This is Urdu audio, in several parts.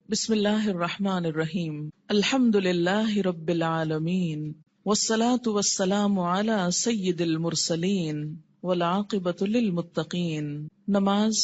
بسم اللہ الرحمن الرحیم الحمد للہ رب العالمین والصلاة والسلام علی سید المرسلین والعاقبۃ للمتقین۔ نماز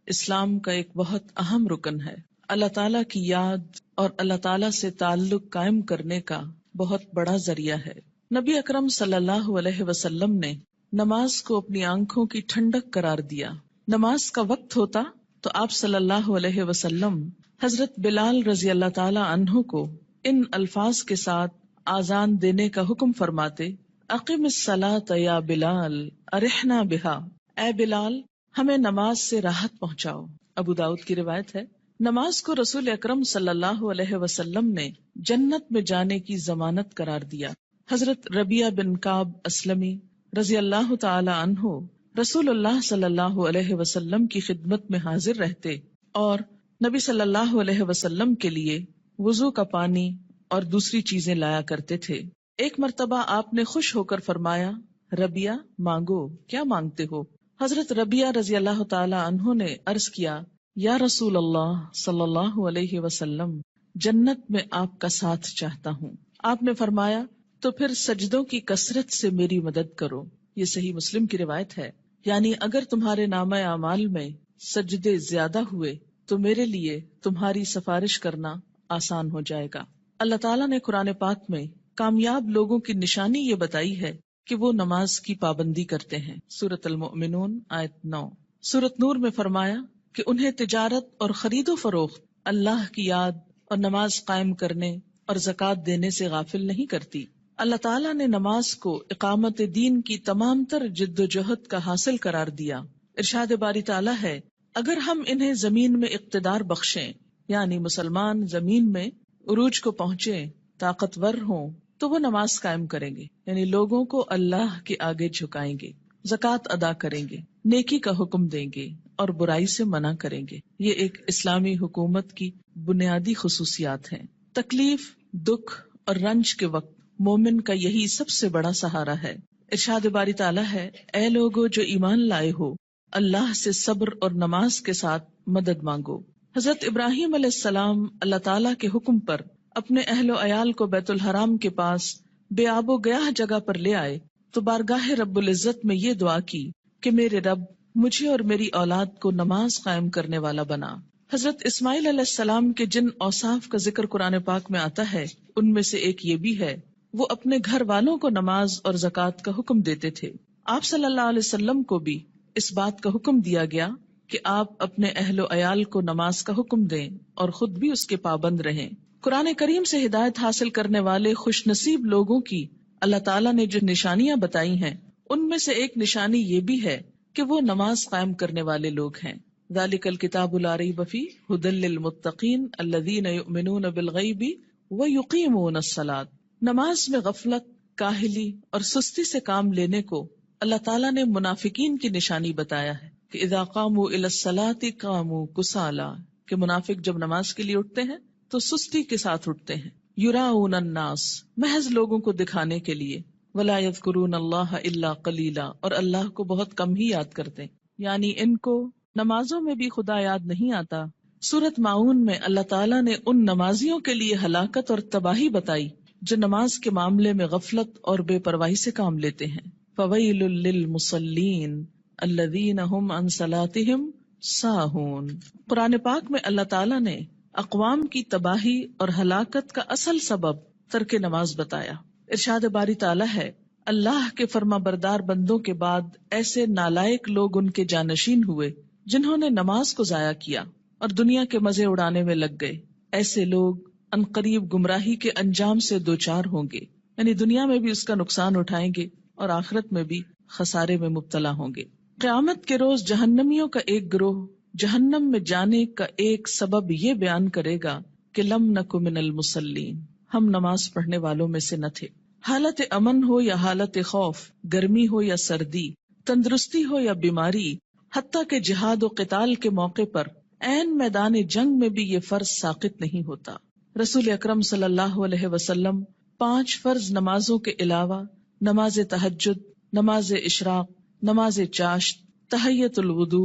اسلام کا ایک بہت اہم رکن ہے، اللہ تعالیٰ کی یاد اور اللہ تعالیٰ سے تعلق قائم کرنے کا بہت بڑا ذریعہ ہے۔ نبی اکرم صلی اللہ علیہ وسلم نے نماز کو اپنی آنکھوں کی ٹھنڈک قرار دیا۔ نماز کا وقت ہوتا تو آپ صلی اللہ علیہ وسلم حضرت بلال رضی اللہ تعالی عنہ کو ان الفاظ کے ساتھ آذان دینے کا حکم فرماتے: اقم الصلاۃ یا بلال ارحنا بہا، اے بلال ہمیں نماز سے راحت پہنچاؤ۔ ابو داؤد کی روایت ہے۔ نماز کو رسول اکرم صلی اللہ علیہ وسلم نے جنت میں جانے کی ضمانت قرار دیا۔ حضرت ربیعہ بن کعب اسلمی رضی اللہ تعالی عنہ رسول اللہ صلی اللہ علیہ وسلم کی خدمت میں حاضر رہتے اور نبی صلی اللہ علیہ وسلم کے لیے وضو کا پانی اور دوسری چیزیں لایا کرتے تھے۔ ایک مرتبہ آپ نے خوش ہو کر فرمایا: ربیعہ مانگو، کیا مانگتے ہو؟ حضرت ربیعہ رضی اللہ تعالی عنہ نے عرض کیا: یا رسول اللہ صلی اللہ علیہ وسلم، جنت میں آپ کا ساتھ چاہتا ہوں۔ آپ نے فرمایا: تو پھر سجدوں کی کثرت سے میری مدد کرو۔ یہ صحیح مسلم کی روایت ہے۔ یعنی اگر تمہارے نامہ اعمال میں سجدے زیادہ ہوئے تو میرے لیے تمہاری سفارش کرنا آسان ہو جائے گا۔ اللہ تعالیٰ نے قرآن پاک میں کامیاب لوگوں کی نشانی یہ بتائی ہے کہ وہ نماز کی پابندی کرتے ہیں۔ سورۃ المؤمنون آیت 9۔ سورۃ نور میں فرمایا کہ انہیں تجارت اور خرید و فروخت اللہ کی یاد اور نماز قائم کرنے اور زکوٰۃ دینے سے غافل نہیں کرتی۔ اللہ تعالیٰ نے نماز کو اقامت دین کی تمام تر جد و جہد کا حاصل قرار دیا۔ ارشاد باری تعالیٰ ہے: اگر ہم انہیں زمین میں اقتدار بخشیں، یعنی مسلمان زمین میں عروج کو پہنچے، طاقتور ہوں، تو وہ نماز قائم کریں گے، یعنی لوگوں کو اللہ کے آگے جھکائیں گے، زکوٰۃ ادا کریں گے، نیکی کا حکم دیں گے اور برائی سے منع کریں گے۔ یہ ایک اسلامی حکومت کی بنیادی خصوصیات ہیں۔ تکلیف، دکھ اور رنج کے وقت مومن کا یہی سب سے بڑا سہارا ہے۔ ارشاد باری تعالیٰ ہے: اے لوگو جو ایمان لائے ہو، اللہ سے صبر اور نماز کے ساتھ مدد مانگو۔ حضرت ابراہیم علیہ السلام اللہ تعالیٰ کے حکم پر اپنے اہل و عیال کو بیت الحرام کے پاس بے آب و گیاہ جگہ پر لے آئے تو بارگاہ رب العزت میں یہ دعا کی کہ میرے رب مجھے اور میری اولاد کو نماز قائم کرنے والا بنا۔ حضرت اسماعیل علیہ السلام کے جن اوصاف کا ذکر قرآن پاک میں آتا ہے ان میں سے ایک یہ بھی ہے، وہ اپنے گھر والوں کو نماز اور زکوٰۃ کا حکم دیتے تھے۔ آپ صلی اللہ علیہ وسلم کو بھی اس بات کا حکم دیا گیا کہ آپ اپنے اہل و عیال کو نماز کا حکم دیں اور خود بھی اس کے پابند رہیں۔ قرآن کریم سے ہدایت حاصل کرنے والے خوش نصیب لوگوں کی اللہ تعالیٰ نے جو نشانیاں بتائی ہیں ان میں سے ایک نشانی یہ بھی ہے کہ وہ نماز قائم کرنے والے لوگ ہیں۔ ذالک الکتاب لا ریب فیہ ھدی للمتقین الذین یؤمنون بالغیب ویقیمون الصلاۃ۔ نماز میں غفلت، کاہلی اور سستی سے کام لینے کو اللہ تعالیٰ نے منافقین کی نشانی بتایا ہے کہ اذا قاموا الی الصلاۃ قاموا کسالی، کہ منافق جب نماز کے لیے اٹھتے ہیں تو سستی کے ساتھ اٹھتے ہیں۔ یراؤن الناس، محض لوگوں کو دکھانے کے لیے، ولا یذکرون اللہ الا قلیلا، اور اللہ کو بہت کم ہی یاد کرتے ہیں، یعنی ان کو نمازوں میں بھی خدا یاد نہیں آتا۔ سورۃ ماعون میں اللہ تعالیٰ نے ان نمازیوں کے لیے ہلاکت اور تباہی بتائی جو نماز کے معاملے میں غفلت اور بے پرواہی سے کام لیتے ہیں۔ فویل للمصلین الذین هم عن صلاتهم ساہون۔ قرآن پاک میں اللہ تعالیٰ نے اقوام کی تباہی اور ہلاکت کا اصل سبب ترک نماز بتایا۔ ارشاد باری تعالیٰ ہے: اللہ کے فرما بردار بندوں کے بعد ایسے نالائق لوگ ان کے جانشین ہوئے جنہوں نے نماز کو ضائع کیا اور دنیا کے مزے اڑانے میں لگ گئے۔ ایسے لوگ عنقریب گمراہی کے انجام سے دوچار ہوں گے، یعنی دنیا میں بھی اس کا نقصان اٹھائیں گے اور آخرت میں بھی خسارے میں مبتلا ہوں گے۔ قیامت کے روز جہنمیوں کا ایک گروہ جہنم میں جانے کا ایک سبب یہ بیان کرے گا کہ لم نک من المصلین، ہم نماز پڑھنے والوں میں سے نہ تھے۔ حالت امن ہو یا حالت خوف، گرمی ہو یا سردی، تندرستی ہو یا بیماری، حتیٰ کہ جہاد و قتال کے موقع پر عین میدان جنگ میں بھی یہ فرض ساقط نہیں ہوتا۔ رسول اکرم صلی اللہ علیہ وسلم 5 فرض نمازوں کے علاوہ نماز تہجد، نماز اشراق، نماز چاشت، تحیت الوضو،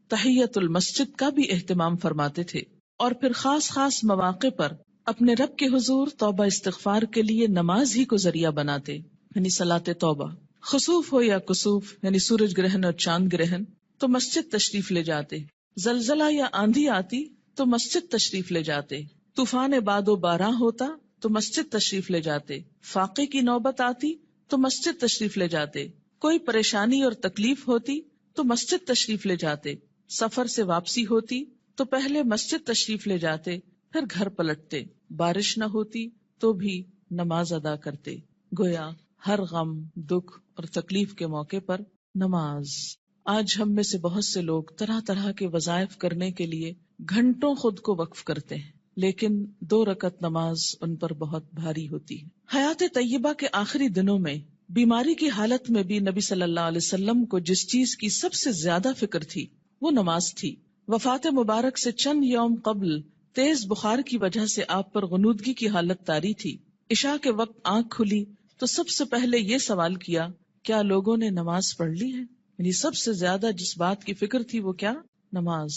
تحیت المسجد کا بھی اہتمام فرماتے تھے۔ اور پھر خاص خاص مواقع پر اپنے رب کے حضور توبہ استغفار کے لیے نماز ہی کو ذریعہ بناتے، یعنی صلاۃ توبہ۔ خسوف ہو یا کسوف یعنی سورج گرہن اور چاند گرہن تو مسجد تشریف لے جاتے، زلزلہ یا آندھی آتی تو مسجد تشریف لے جاتے، طوفان باد و باران ہوتا تو مسجد تشریف لے جاتے، فاقے کی نوبت آتی تو مسجد تشریف لے جاتے، کوئی پریشانی اور تکلیف ہوتی تو مسجد تشریف لے جاتے، سفر سے واپسی ہوتی تو پہلے مسجد تشریف لے جاتے پھر گھر پلٹتے، بارش نہ ہوتی تو بھی نماز ادا کرتے۔ گویا ہر غم، دکھ اور تکلیف کے موقع پر نماز۔ آج ہم میں سے بہت سے لوگ طرح طرح کے وظائف کرنے کے لیے گھنٹوں خود کو وقف کرتے ہیں، لیکن 2 رکعت نماز ان پر بہت بھاری ہوتی ہے۔ حیات طیبہ کے آخری دنوں میں بیماری کی حالت میں بھی نبی صلی اللہ علیہ وسلم کو جس چیز کی سب سے زیادہ فکر تھی وہ نماز تھی۔ وفات مبارک سے چند یوم قبل تیز بخار کی وجہ سے آپ پر غنودگی کی حالت طاری تھی۔ عشاء کے وقت آنکھ کھلی تو سب سے پہلے یہ سوال کیا، کیا لوگوں نے نماز پڑھ لی ہے؟ یعنی سب سے زیادہ جس بات کی فکر تھی وہ کیا؟ نماز۔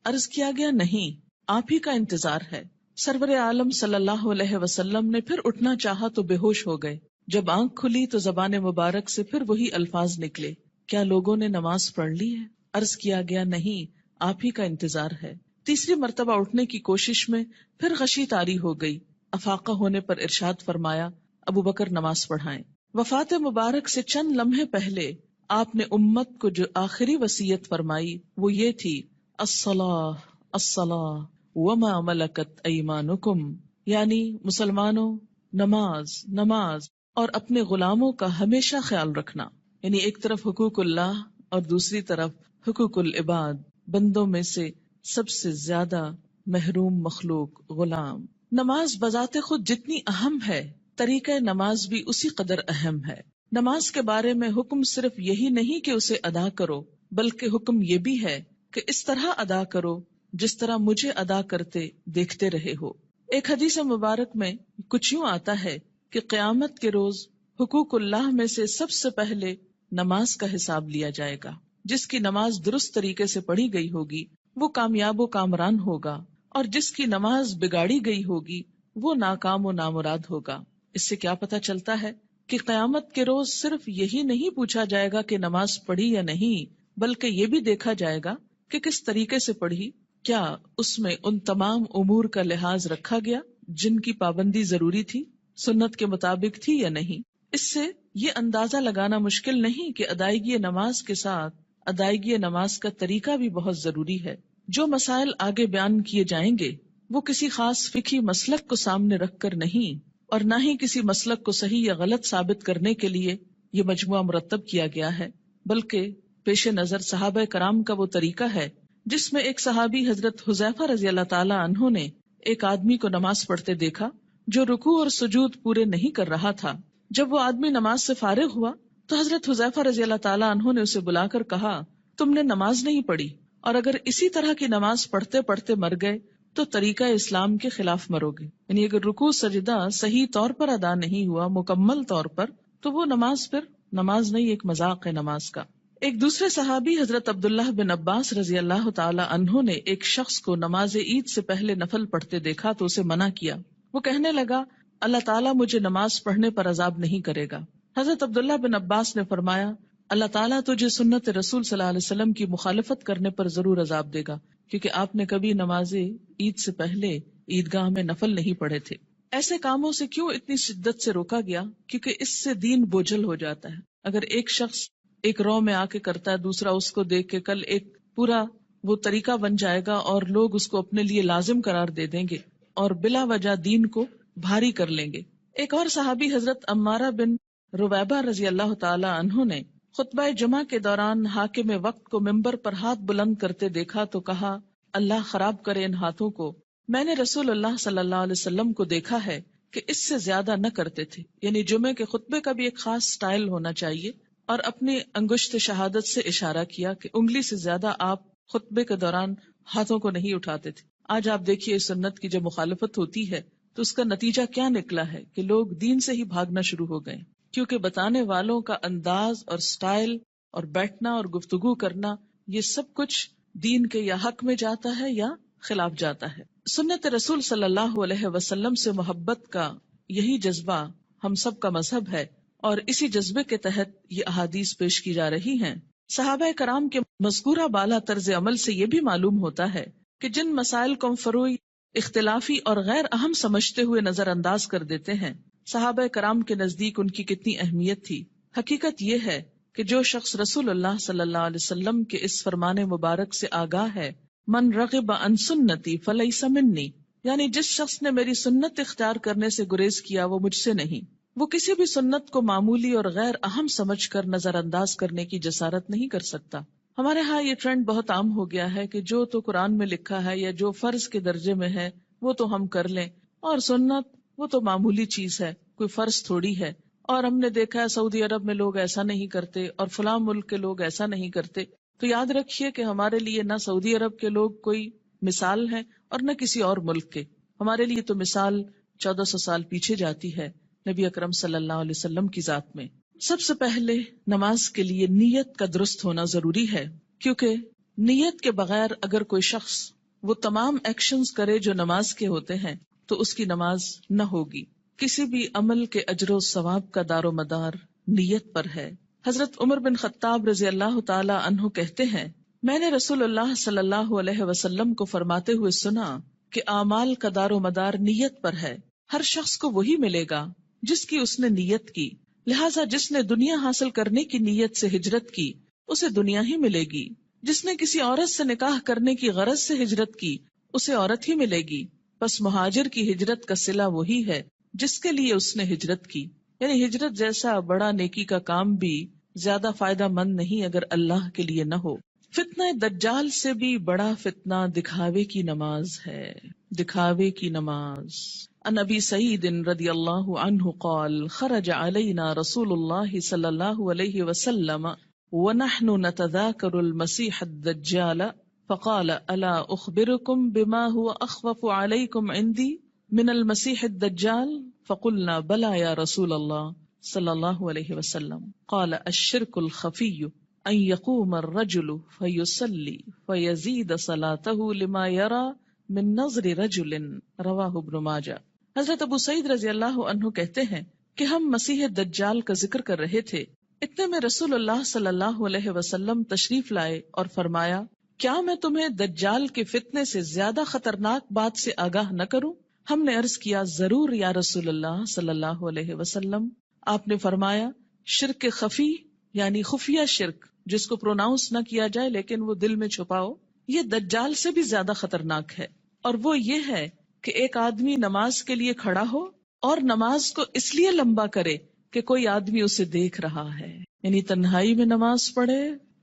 عرض کیا گیا نہیں، آپ ہی کا انتظار ہے۔ سرور عالم صلی اللہ علیہ وسلم نے پھر اٹھنا چاہا تو بے ہوش ہو گئے۔ جب آنکھ کھلی تو زبان مبارک سے پھر وہی الفاظ نکلے، کیا لوگوں نے نماز پڑھ لی ہے؟ عرض کیا گیا نہیں، آپ ہی کا انتظار ہے۔ تیسری مرتبہ اٹھنے کی کوشش میں پھر غشی طاری ہو گئی۔ افاقہ ہونے پر ارشاد فرمایا، ابو بکر نماز پڑھائیں۔ وفات مبارک سے چند لمحے پہلے آپ نے امت کو جو آخری وصیت فرمائی وہ یہ تھی، الصلاۃ الصلاۃ وما ملکت ایمانکم، یعنی مسلمانوں نماز نماز اور اپنے غلاموں کا ہمیشہ خیال رکھنا، یعنی ایک طرف حقوق اللہ اور دوسری طرف حقوق العباد، بندوں میں سے سب سے زیادہ محروم مخلوق غلام۔ نماز بذات خود جتنی اہم ہے، طریقہ نماز بھی اسی قدر اہم ہے۔ نماز کے بارے میں حکم صرف یہی نہیں کہ اسے ادا کرو، بلکہ حکم یہ بھی ہے کہ اس طرح ادا کرو جس طرح مجھے ادا کرتے دیکھتے رہے ہو۔ ایک حدیث مبارک میں کچھ یوں آتا ہے کہ قیامت کے روز حقوق اللہ میں سے سب سے پہلے نماز کا حساب لیا جائے گا۔ جس کی نماز درست طریقے سے پڑھی گئی ہوگی وہ کامیاب و کامران ہوگا، اور جس کی نماز بگاڑی گئی ہوگی وہ ناکام و نامراد ہوگا۔ اس سے کیا پتہ چلتا ہے کہ قیامت کے روز صرف یہی نہیں پوچھا جائے گا کہ نماز پڑھی یا نہیں، بلکہ یہ بھی دیکھا جائے گا کہ کس طریقے سے پڑھی، کیا اس میں ان تمام امور کا لحاظ رکھا گیا جن کی پابندی ضروری تھی، سنت کے مطابق تھی یا نہیں۔ اس سے یہ اندازہ لگانا مشکل نہیں کہ ادائیگی نماز کے ساتھ ادائیگی نماز کا طریقہ بھی بہت ضروری ہے۔ جو مسائل آگے بیان کیے جائیں گے وہ کسی خاص فقہی مسلک کو سامنے رکھ کر نہیں، اور نہ ہی کسی مسلک کو صحیح یا غلط ثابت کرنے کے لیے یہ مجموعہ مرتب کیا گیا ہے، بلکہ پیش نظر صحابہ کرام کا وہ طریقہ ہے جس میں ایک صحابی حضرت حذیفہ رضی اللہ تعالی عنہ نے ایک آدمی کو نماز پڑھتے دیکھا جو رکوع اور سجود پورے نہیں کر رہا تھا۔ جب وہ آدمی نماز سے فارغ ہوا تو حضرت حذیفہ رضی اللہ تعالی عنہ نے اسے بلا کر کہا، تم نے نماز نہیں پڑھی، اور اگر اسی طرح کی نماز پڑھتے پڑھتے مر گئے تو طریقہ اسلام کے خلاف مرو گے۔ یعنی اگر رکوع سجدہ صحیح طور پر ادا نہیں ہوا مکمل طور پر تو وہ نماز پھر نماز نہیں، ایک مذاق ہے نماز کا۔ ایک دوسرے صحابی حضرت عبداللہ بن عباس رضی اللہ تعالی عنہ نے ایک شخص کو نماز عید سے پہلے نفل پڑھتے دیکھا تو اسے منع کیا۔ وہ کہنے لگا، اللہ تعالیٰ مجھے نماز پڑھنے پر عذاب نہیں کرے گا۔ حضرت عبداللہ بن عباس نے فرمایا، اللہ تعالیٰ تجھے سنت رسول صلی اللہ علیہ وسلم کی مخالفت کرنے پر ضرور عذاب دے گا، کیونکہ آپ نے کبھی نماز عید سے پہلے عیدگاہ میں نفل نہیں پڑھے تھے۔ ایسے کاموں سے کیوں اتنی شدت سے روکا گیا؟ کیونکہ اس سے دین بوجھل ہو جاتا ہے۔ اگر ایک شخص ایک رو میں آ کے کرتا ہے، دوسرا اس کو دیکھ کے کل ایک پورا وہ طریقہ بن جائے گا اور لوگ اس کو اپنے لیے لازم قرار دے دیں گے اور بلا وجہ دین کو بھاری کر لیں گے۔ ایک اور صحابی حضرت عمارہ بن رویبہ رضی اللہ تعالی عنہ نے خطبہ جمعہ کے دوران حاکم وقت کو ممبر پر ہاتھ بلند کرتے دیکھا تو کہا، اللہ خراب کرے ان ہاتھوں کو، میں نے رسول اللہ صلی اللہ علیہ وسلم کو دیکھا ہے کہ اس سے زیادہ نہ کرتے تھے۔ یعنی جمعے کے خطبے کا بھی ایک خاص سٹائل ہونا چاہیے، اور اپنی انگشت شہادت سے اشارہ کیا کہ انگلی سے زیادہ آپ خطبے کے دوران ہاتھوں کو نہیں اٹھاتے تھے۔ آج آپ دیکھیے سنت کی جب مخالفت ہوتی ہے تو اس کا نتیجہ کیا نکلا ہے کہ لوگ دین سے ہی بھاگنا شروع ہو گئے، کیونکہ بتانے والوں کا انداز اور سٹائل اور بیٹھنا اور گفتگو کرنا یہ سب کچھ دین کے یا حق میں جاتا ہے یا خلاف جاتا ہے۔ سنت رسول صلی اللہ علیہ وسلم سے محبت کا یہی جذبہ ہم سب کا مذہب ہے، اور اسی جذبے کے تحت یہ احادیث پیش کی جا رہی ہیں۔ صحابہ کرام کے مذکورہ بالا طرز عمل سے یہ بھی معلوم ہوتا ہے کہ جن مسائل کو ہم فروعی، اختلافی اور غیر اہم سمجھتے ہوئے نظر انداز کر دیتے ہیں، صحابہ کرام کے نزدیک ان کی کتنی اہمیت تھی۔ حقیقت یہ ہے کہ جو شخص رسول اللہ صلی اللہ علیہ وسلم کے اس فرمان مبارک سے آگاہ ہے، من رغب عن سنتی فلیس منی، یعنی جس شخص نے میری سنت اختیار کرنے سے گریز کیا وہ مجھ سے نہیں، وہ کسی بھی سنت کو معمولی اور غیر اہم سمجھ کر نظر انداز کرنے کی جسارت نہیں کر سکتا۔ ہمارے ہاں یہ ٹرینڈ بہت عام ہو گیا ہے کہ جو تو قرآن میں لکھا ہے یا جو فرض کے درجے میں ہے وہ تو ہم کر لیں، اور سنت وہ تو معمولی چیز ہے، کوئی فرض تھوڑی ہے۔ اور ہم نے دیکھا ہے سعودی عرب میں لوگ ایسا نہیں کرتے اور فلاں ملک کے لوگ ایسا نہیں کرتے۔ تو یاد رکھیے کہ ہمارے لیے نہ سعودی عرب کے لوگ کوئی مثال ہیں اور نہ کسی اور ملک کے، ہمارے لیے تو مثال 1400 سال پیچھے جاتی ہے نبی اکرم صلی اللہ علیہ وسلم کی ذات میں۔ سب سے پہلے نماز کے لیے نیت کا درست ہونا ضروری ہے، کیونکہ نیت کے بغیر اگر کوئی شخص وہ تمام ایکشنز کرے جو نماز کے ہوتے ہیں تو اس کی نماز نہ ہوگی۔ کسی بھی عمل کے اجر و ثواب کا دار و مدار نیت پر ہے۔ حضرت عمر بن خطاب رضی اللہ تعالی عنہ کہتے ہیں، میں نے رسول اللہ صلی اللہ علیہ وسلم کو فرماتے ہوئے سنا کہ اعمال کا دار و مدار نیت پر ہے، ہر شخص کو وہی ملے گا جس کی اس نے نیت کی، لہٰذا جس نے دنیا حاصل کرنے کی نیت سے ہجرت کی اسے دنیا ہی ملے گی، جس نے کسی عورت سے نکاح کرنے کی غرض سے ہجرت کی اسے عورت ہی ملے گی، بس مہاجر کی ہجرت کا صلہ وہی ہے جس کے لیے اس نے ہجرت کی۔ یعنی ہجرت جیسا بڑا نیکی کا کام بھی زیادہ فائدہ مند نہیں اگر اللہ کے لیے نہ ہو۔ فتنہ دجال سے بھی بڑا فتنہ دکھاوے کی نماز ہے، دکھاوے کی نماز۔ عن ابی سعید رضی اللہ عنہ قال خرج علینا رسول اللہ صلی اللہ علیہ وسلم ونحن نتذاکر المسیح الدجال فقال الا اخبرکم بما هو اخوف علیکم عندی من المسیح الدجال فقلنا بلى یا رسول اللہ صلی اللہ علیہ وسلم قال الشرک الخفی ان يقوم الرجل فيصلي فيزيد صلاته لما يرى من نظر رجل رواہ ابن ماجہ۔ حضرت ابو سعید رضی اللہ عنہ کہتے ہیں کہ ہم مسیح دجال کا ذکر کر رہے تھے، اتنے میں رسول اللہ صلی اللہ علیہ وسلم تشریف لائے اور فرمایا، کیا میں تمہیں دجال کے فتنے سے زیادہ خطرناک بات سے آگاہ نہ کروں؟ ہم نے عرض کیا، ضرور یا رسول اللہ صلی اللہ علیہ وسلم۔ آپ نے فرمایا، شرک خفی یعنی خفیہ شرک جس کو پروناؤنس نہ کیا جائے لیکن وہ دل میں چھپاؤ، یہ دجال سے بھی زیادہ خطرناک ہے، اور وہ یہ ہے کہ ایک آدمی نماز کے لیے کھڑا ہو اور نماز کو اس لیے لمبا کرے کہ کوئی آدمی اسے دیکھ رہا ہے، یعنی تنہائی میں نماز پڑھے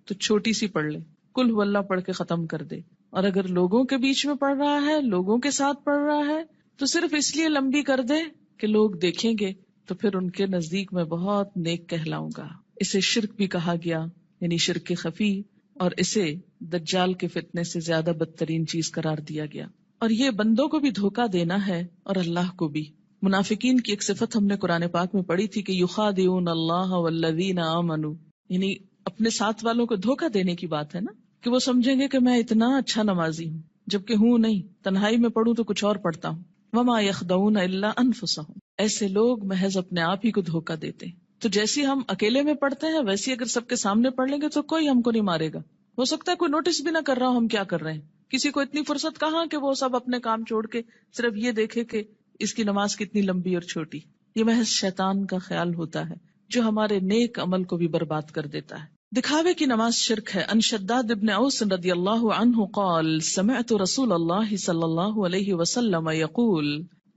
تو چھوٹی سی پڑھ لے، کل ہو اللہ پڑھ کے ختم کر دے، اور اگر لوگوں کے بیچ میں پڑھ رہا ہے، لوگوں کے ساتھ پڑھ رہا ہے تو صرف اس لیے لمبی کر دے کہ لوگ دیکھیں گے تو پھر ان کے نزدیک میں بہت نیک کہلاؤں گا۔ اسے شرک بھی کہا گیا، یعنی شرک خفی، اور اسے دجال کے فتنے سے زیادہ بدترین چیز قرار دیا گیا۔ اور یہ بندوں کو بھی دھوکہ دینا ہے اور اللہ کو بھی۔ منافقین کی ایک صفت ہم نے قرآن پاک میں پڑھی تھی کہ یخادعون اللہ والذین آمنوا، یعنی اپنے ساتھ والوں کو دھوکہ دینے کی بات ہے نا، کہ وہ سمجھیں گے کہ میں اتنا اچھا نمازی ہوں جبکہ ہوں نہیں، تنہائی میں پڑھوں تو کچھ اور پڑھتا ہوں۔ وما یخدعون الا انفسهم، ایسے لوگ محض اپنے آپ ہی کو دھوکہ دیتے ہیں۔ تو جیسی ہم اکیلے میں پڑھتے ہیں ویسی اگر سب کے سامنے پڑھ لیں گے تو کوئی ہم کو نہیں مارے گا، ہو سکتا ہے کوئی نوٹس بھی نہ کر رہا ہو ہم کیا کر رہے ہیں، کسی کو اتنی فرصت کہاں کہ وہ سب اپنے کام چھوڑ کے صرف یہ دیکھے کہ اس کی نماز کتنی لمبی اور چھوٹی۔ یہ محض شیطان کا خیال ہوتا ہے جو ہمارے نیک عمل کو بھی برباد کر دیتا ہے۔ دکھاوے کی نماز شرک ہے۔ ان شداد ابن اوس رضی اللہ عنہ قال سمعت رسول اللہ صلی اللہ علیہ وسلم یقول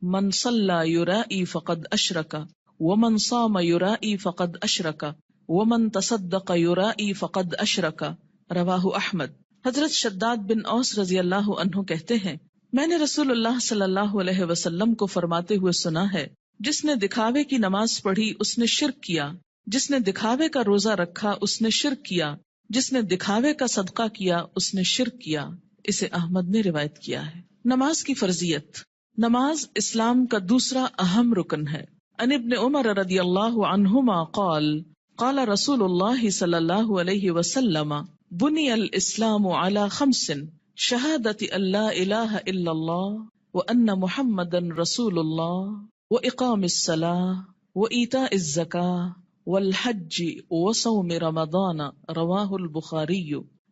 من صلی یرائی فقد اشرک ومن صام یرائی فقد اشرک ومن تصدق یرائی فقد اشرک، رواہ احمد۔ حضرت شداد بن اوس رضی اللہ عنہ کہتے ہیں، میں نے رسول اللہ صلی اللہ علیہ وسلم کو فرماتے ہوئے سنا ہے، جس نے دکھاوے کی نماز پڑھی اس نے شرک کیا، جس نے دکھاوے کا روزہ رکھا اس نے شرک کیا، جس نے دکھاوے کا صدقہ کیا اس نے شرک کیا۔ اسے احمد نے روایت کیا ہے۔ نماز کی فرضیت۔ نماز اسلام کا دوسرا اہم رکن ہے۔ ان ابن عمر رضی اللہ عنہما قال قال رسول اللہ صلی اللہ علیہ وسلم بنی الاسلام علی خمس شہادت ان لا الہ الا اللہ وأن محمدًا رسول الله وإقام الصلاة وإيتاء الزكاة والحج وصوم رمضان رواہ البخاری۔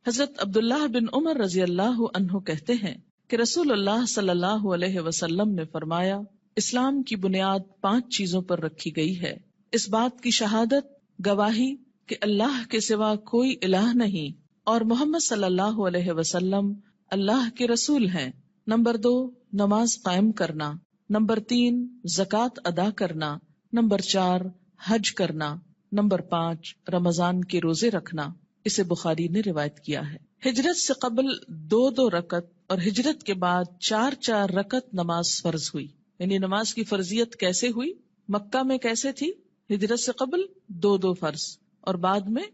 حضرت عبداللہ بن عمر رضی اللہ عنہ کہتے ہیں کہ رسول اللہ صلی اللہ علیہ وسلم نے فرمایا، اسلام کی بنیاد 5 چیزوں پر رکھی گئی ہے، اس بات کی شہادت، گواہی کہ اللہ کے سوا کوئی الہ نہیں اور محمد صلی اللہ علیہ وسلم اللہ کے رسول ہیں۔ نمبر 2، نماز قائم کرنا۔ نمبر 3، زکوٰۃ ادا کرنا۔ نمبر 4، حج کرنا۔ نمبر 5، رمضان کے روزے رکھنا۔ اسے بخاری نے روایت کیا ہے۔ ہجرت سے قبل 2 رکعت اور ہجرت کے بعد 4 رکعت نماز فرض ہوئی۔ یعنی نماز کی فرضیت کیسے ہوئی؟ مکہ میں کیسے تھی؟ ہجرت سے قبل 2 فرض اور بعد میں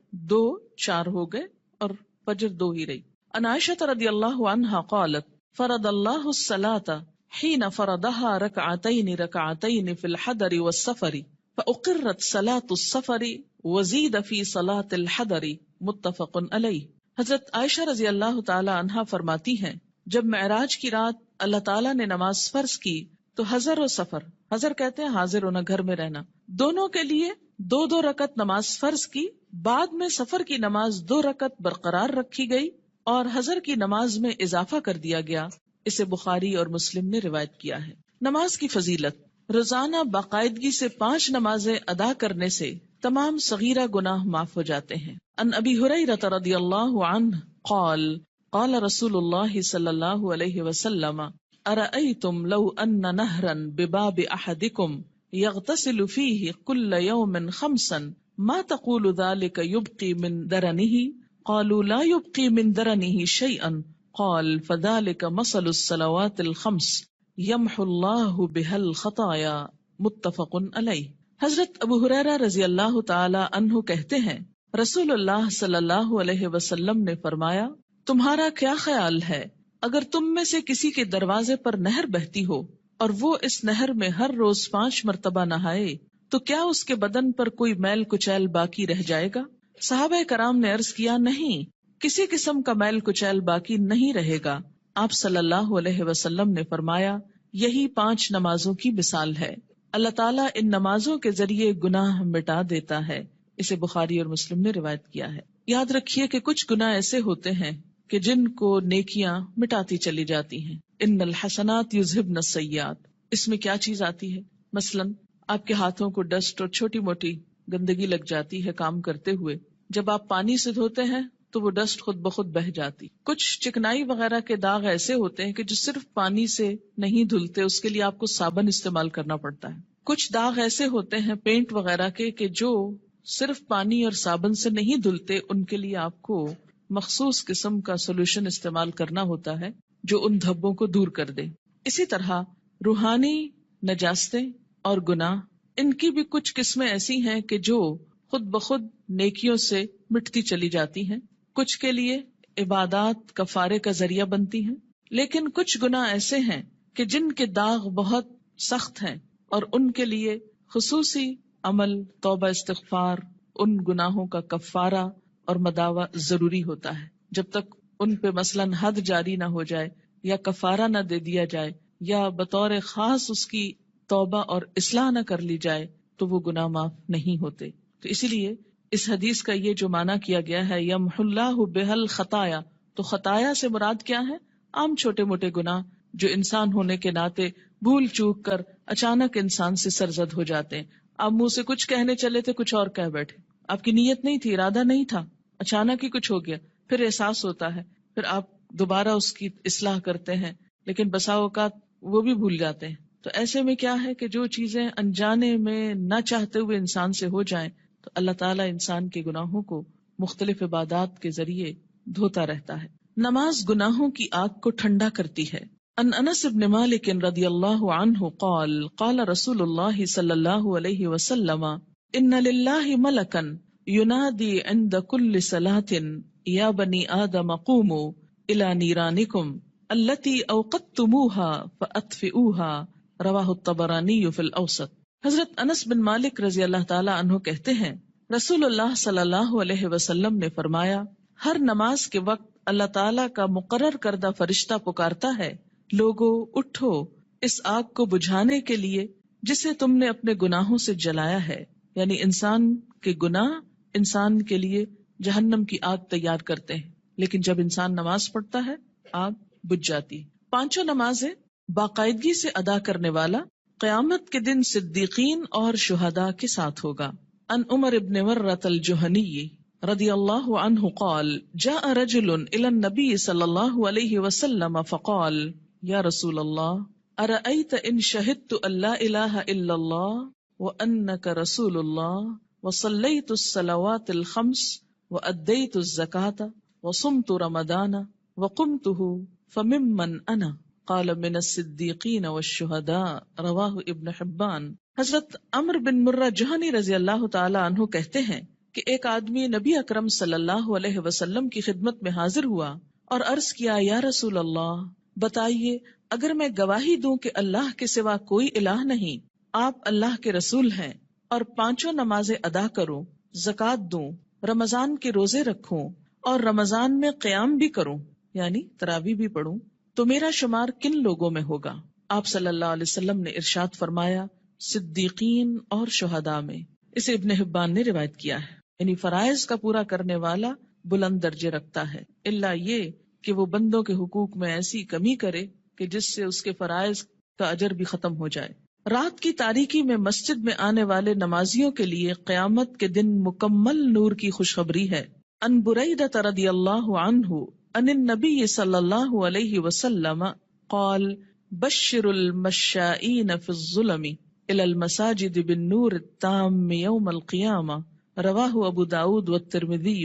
4 ہو گئے اور فجر 2 ہی رہی۔ عن عائشہ رضی اللہ عنہا قالت فرض اللہ الصلاة حين فرضها ركعتين في الحضر والسفر فأقرت صلاة السفر وزید فی صلاة الحضر متفق علیہ۔ حضرت عائشہ رضی اللہ تعالی عنہا فرماتی ہیں، جب معراج کی رات اللہ تعالیٰ نے نماز فرض کی تو حضر و سفر، حضر کہتے ہیں حاضر ہونا، گھر میں رہنا، دونوں کے لیے 2 رکعت نماز فرض کی، بعد میں سفر کی نماز 2 رکعت برقرار رکھی گئی اور حضر کی نماز میں اضافہ کر دیا گیا۔ اسے بخاری اور مسلم نے روایت کیا ہے۔ نماز کی فضیلت، روزانہ باقاعدگی سے 5 نمازیں ادا کرنے سے تمام صغیرہ گناہ معاف ہو جاتے ہیں۔ ان ابی ہریرہ رضی اللہ عنہ قال قال رسول اللہ صلی اللہ علیہ وسلم ارأیتم لو ان نہرا بباب احدکم یغتسل فیہ کل یوم 5 ما تقول ذلك یبقی من درنہ قالوا لا يبقي من درنه شيئا قال فذلك مثل الصلوات الخمس يمحو الله بها الخطايا متفق علیہ۔ حضرت ابو ہریرہ رضی اللہ تعالی عنہ کہتے ہیں، رسول اللہ صلی اللہ علیہ وسلم نے فرمایا، تمہارا کیا خیال ہے اگر تم میں سے کسی کے دروازے پر نہر بہتی ہو اور وہ اس نہر میں ہر روز 5 مرتبہ نہائے تو کیا اس کے بدن پر کوئی میل کچیل باقی رہ جائے گا؟ صحابہ کرام نے عرض کیا، نہیں، کسی قسم کا میل کچیل باقی نہیں رہے گا۔ آپ صلی اللہ علیہ وسلم نے فرمایا، یہی 5 نمازوں کی مثال ہے، اللہ تعالیٰ ان نمازوں کے ذریعے گناہ مٹا دیتا ہے۔ اسے بخاری اور مسلم نے روایت کیا ہے۔ یاد رکھیے کہ کچھ گناہ ایسے ہوتے ہیں کہ جن کو نیکیاں مٹاتی چلی جاتی ہیں۔ ان الحسنات یذہبن السیئات، اس میں کیا چیز آتی ہے؟ مثلاً آپ کے ہاتھوں کو ڈسٹ اور چھوٹی موٹی گندگی لگ جاتی ہے کام کرتے ہوئے، جب آپ پانی سے دھوتے ہیں تو وہ ڈسٹ خود بخود بہہ جاتی۔ کچھ چکنائی وغیرہ کے داغ ایسے ہوتے ہیں کہ جو صرف پانی سے نہیں دھلتے، اس کے لیے آپ کو صابن استعمال کرنا پڑتا ہے۔ کچھ داغ ایسے ہوتے ہیں پینٹ وغیرہ کے کہ جو صرف پانی اور صابن سے نہیں دھلتے، ان کے لیے آپ کو مخصوص قسم کا سولوشن استعمال کرنا ہوتا ہے جو ان دھبوں کو دور کر دے۔ اسی طرح روحانی نجاستیں اور گناہ، ان کی بھی کچھ قسمیں ایسی ہیں کہ جو خود بخود نیکیوں سے مٹتی چلی جاتی ہیں، کچھ کے لیے عبادات کفارے کا ذریعہ بنتی ہیں، لیکن کچھ گناہ ایسے ہیں کہ جن کے داغ بہت سخت ہیں اور ان کے لیے خصوصی عمل، توبہ استغفار، ان گناہوں کا کفارہ اور مداوع ضروری ہوتا ہے۔ جب تک ان پہ مثلاً حد جاری نہ ہو جائے یا کفارہ نہ دے دیا جائے یا بطور خاص اس کی توبہ اور اصلاح نہ کر لی جائے تو وہ گناہ معاف نہیں ہوتے۔ تو اسی لیے اس حدیث کا یہ جو معنی کیا گیا ہے یمحو اللہ بہا الخطایا، تو خطایا سے مراد کیا ہے؟ عام چھوٹے موٹے گناہ جو انسان ہونے کے ناطے بھول چوک کر اچانک انسان سے سرزد ہو جاتے ہیں۔ آپ منہ سے کچھ کہنے چلے تھے، کچھ اور کہہ بیٹھے، آپ کی نیت نہیں تھی، ارادہ نہیں تھا، اچانک ہی کچھ ہو گیا، پھر احساس ہوتا ہے، پھر آپ دوبارہ اس کی اصلاح کرتے ہیں، لیکن بسا اوقات وہ بھی بھول جاتے ہیں۔ تو ایسے میں کیا ہے کہ جو چیزیں انجانے میں نہ چاہتے ہوئے انسان سے ہو جائیں تو اللہ تعالیٰ انسان کے گناہوں کو مختلف عبادات کے ذریعے دھوتا رہتا ہے۔ نماز گناہوں کی آگ کو ٹھنڈا کرتی ہے۔ ان انس بن مالک رضی اللہ عنہ قال قال رسول اللہ صلی اللہ علیہ وسلم ان للہ ملکا ینادی عند کل صلاة یا بنی آدم قوموا الی نیرانکم التی اوقدتموها فاطفئوها رواہ الطبرانی فی الاوسط۔ حضرت انس بن مالک رضی اللہ تعالی عنہ کہتے ہیں، رسول اللہ صلی اللہ علیہ وسلم نے فرمایا، ہر نماز کے وقت اللہ تعالیٰ کا مقرر کردہ فرشتہ پکارتا ہے، لوگو اٹھو اس آگ کو بجھانے کے لیے جسے تم نے اپنے گناہوں سے جلایا ہے، یعنی انسان کے گناہ انسان کے لیے جہنم کی آگ تیار کرتے ہیں، لیکن جب انسان نماز پڑھتا ہے آگ بجھ جاتی۔ پانچوں نمازیں باقاعدگی سے ادا کرنے والا قیامت کے دن صدیقین اور شہداء کے ساتھ ہوگا۔ ان عمر ابن مرۃ الجہنی رضی اللہ عنہ قال جاء رجل الى النبی صلی اللہ علیہ وسلم فقال یا رسول اللہ ارأیت ان شہدت ان لا الہ الا اللہ وانک رسول اللہ وصلیت الصلوات الخمس وادیت الزکاة وصمت رمضان وقمته فممن انا قال من الصدیقین والشہداء رواہ ابن حبان۔ حضرت عمر بن مرہ جہنی رضی اللہ تعالی عنہ کہتے ہیں کہ ایک آدمی نبی اکرم صلی اللہ علیہ وسلم کی خدمت میں حاضر ہوا اور عرض کیا یا رسول اللہ بتائیے اگر میں گواہی دوں کہ اللہ کے سوا کوئی الہ نہیں، آپ اللہ کے رسول ہیں، اور پانچوں نمازیں ادا کروں، زکوٰۃ دوں، رمضان کے روزے رکھوں اور رمضان میں قیام بھی کروں یعنی تراویح بھی پڑھوں، تو میرا شمار کن لوگوں میں ہوگا؟ آپ صلی اللہ علیہ وسلم نے ارشاد فرمایا صدیقین اور شہداء میں۔ اسے ابن حبان نے روایت کیا ہے۔ یعنی فرائض کا پورا کرنے والا بلند درجے رکھتا ہے، الا یہ کہ وہ بندوں کے حقوق میں ایسی کمی کرے کہ جس سے اس کے فرائض کا اجر بھی ختم ہو جائے۔ رات کی تاریکی میں مسجد میں آنے والے نمازیوں کے لیے قیامت کے دن مکمل نور کی خوشخبری ہے۔ ان بریدہ رضی اللہ عنہ ان النبی صلی اللہ علیہ وسلم قال بشر المشائین فی الظلم الى المساجد بالنور التام یوم القیامہ رواہ ابو داود والترمذی۔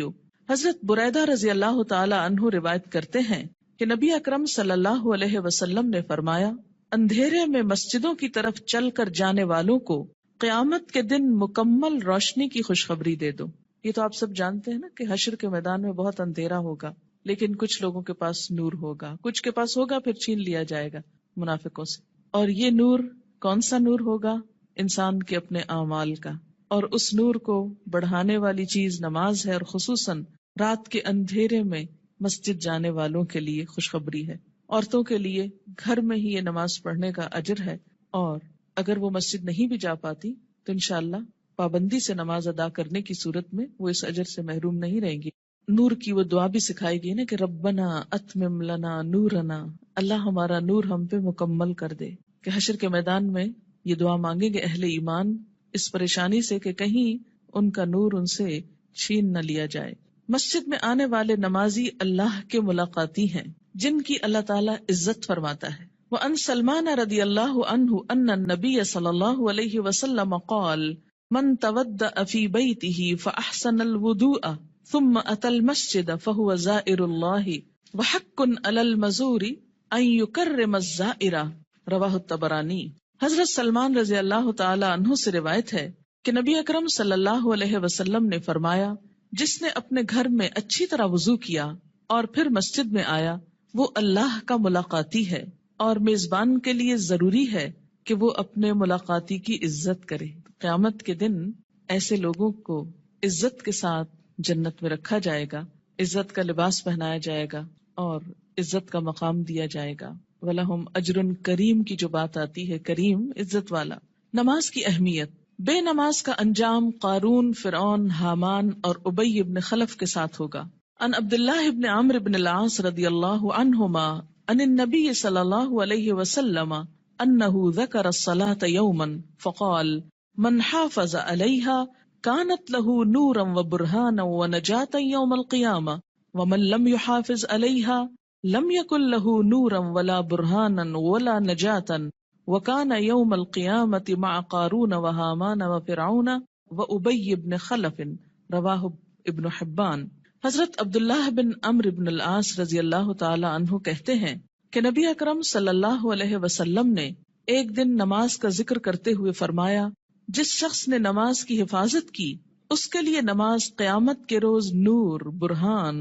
حضرت بریدہ رضی اللہ تعالی عنہ روایت کرتے ہیں کہ نبی اکرم صلی اللہ علیہ وسلم نے فرمایا اندھیرے میں مسجدوں کی طرف چل کر جانے والوں کو قیامت کے دن مکمل روشنی کی خوشخبری دے دو۔ یہ تو آپ سب جانتے ہیں نا کہ حشر کے میدان میں بہت اندھیرا ہوگا، لیکن کچھ لوگوں کے پاس نور ہوگا، کچھ کے پاس ہوگا پھر چھین لیا جائے گا منافقوں سے۔ اور یہ نور کون سا نور ہوگا؟ انسان کے اپنے اعمال کا، اور اس نور کو بڑھانے والی چیز نماز ہے، اور خصوصاً رات کے اندھیرے میں مسجد جانے والوں کے لیے خوشخبری ہے۔ عورتوں کے لیے گھر میں ہی یہ نماز پڑھنے کا اجر ہے، اور اگر وہ مسجد نہیں بھی جا پاتی تو انشاءاللہ پابندی سے نماز ادا کرنے کی صورت میں وہ اس اجر سے محروم نہیں رہیں گی۔ نور کی وہ دعا بھی سکھائی گئی نا کہ ربنا اتمم لنا نورنا، اللہ ہمارا نور ہم پہ مکمل کر دے، کہ حشر کے میدان میں یہ دعا مانگیں گے اہل ایمان اس پریشانی سے کہ کہیں ان کا نور ان سے چھین نہ لیا جائے۔ مسجد میں آنے والے نمازی اللہ کے ملاقاتی ہیں جن کی اللہ تعالیٰ عزت فرماتا ہے۔ وَأَن سلمان رضی اللہ عنہ ان النبی صلی اللہ علیہ وسلم قال من تودأ فی بیتہ فاحسن الوضوء ثم اتى المسجد فهو زائر اللہ وحق علی المزور ان یکرم الزائر رواہ الطبرانی۔ حضرت سلمان رضی اللہ تعالی عنہ سے روایت ہے کہ نبی اکرم صلی اللہ علیہ وسلم نے فرمایا جس نے اپنے گھر میں اچھی طرح وضو کیا اور پھر مسجد میں آیا وہ اللہ کا ملاقاتی ہے، اور میزبان کے لیے ضروری ہے کہ وہ اپنے ملاقاتی کی عزت کرے۔ قیامت کے دن ایسے لوگوں کو عزت کے ساتھ جنت میں رکھا جائے گا، عزت کا لباس پہنایا جائے گا اور عزت کا مقام دیا جائے گا۔ وَلَهُمْ أَجْرٌ کریم کی جو بات آتی ہے، کریم عزت والا۔ نماز کی اہمیت۔ بے نماز کا انجام قارون، فرعون، حامان اور ابی ابن خلف کے ساتھ ہوگا۔ ان عبداللہ ابن عمرو ابن العاص رضی اللہ عنہما ان النبی صلی اللہ علیہ وسلم انہ ذکر الصلاة یوما فقال من حافظ علیہا كانت له نورا وبرهانا ونجاة يوم القيامة ومن لم يحافظ عليها لم يكن له نورا ولا برهانا ولا نجاة وكان يوم القيامة مع قارون وهامان وفرعون وأبي بن خلف رواہ ابن حبان۔ حضرت عبداللہ بن عمرو بن العاص رضی اللہ تعالی عنہ کہتے ہیں کہ نبی اکرم صلی اللہ علیہ وسلم نے ایک دن نماز کا ذکر کرتے ہوئے فرمایا جس شخص نے نماز کی حفاظت کی اس کے لیے نماز قیامت کے روز نور، برہان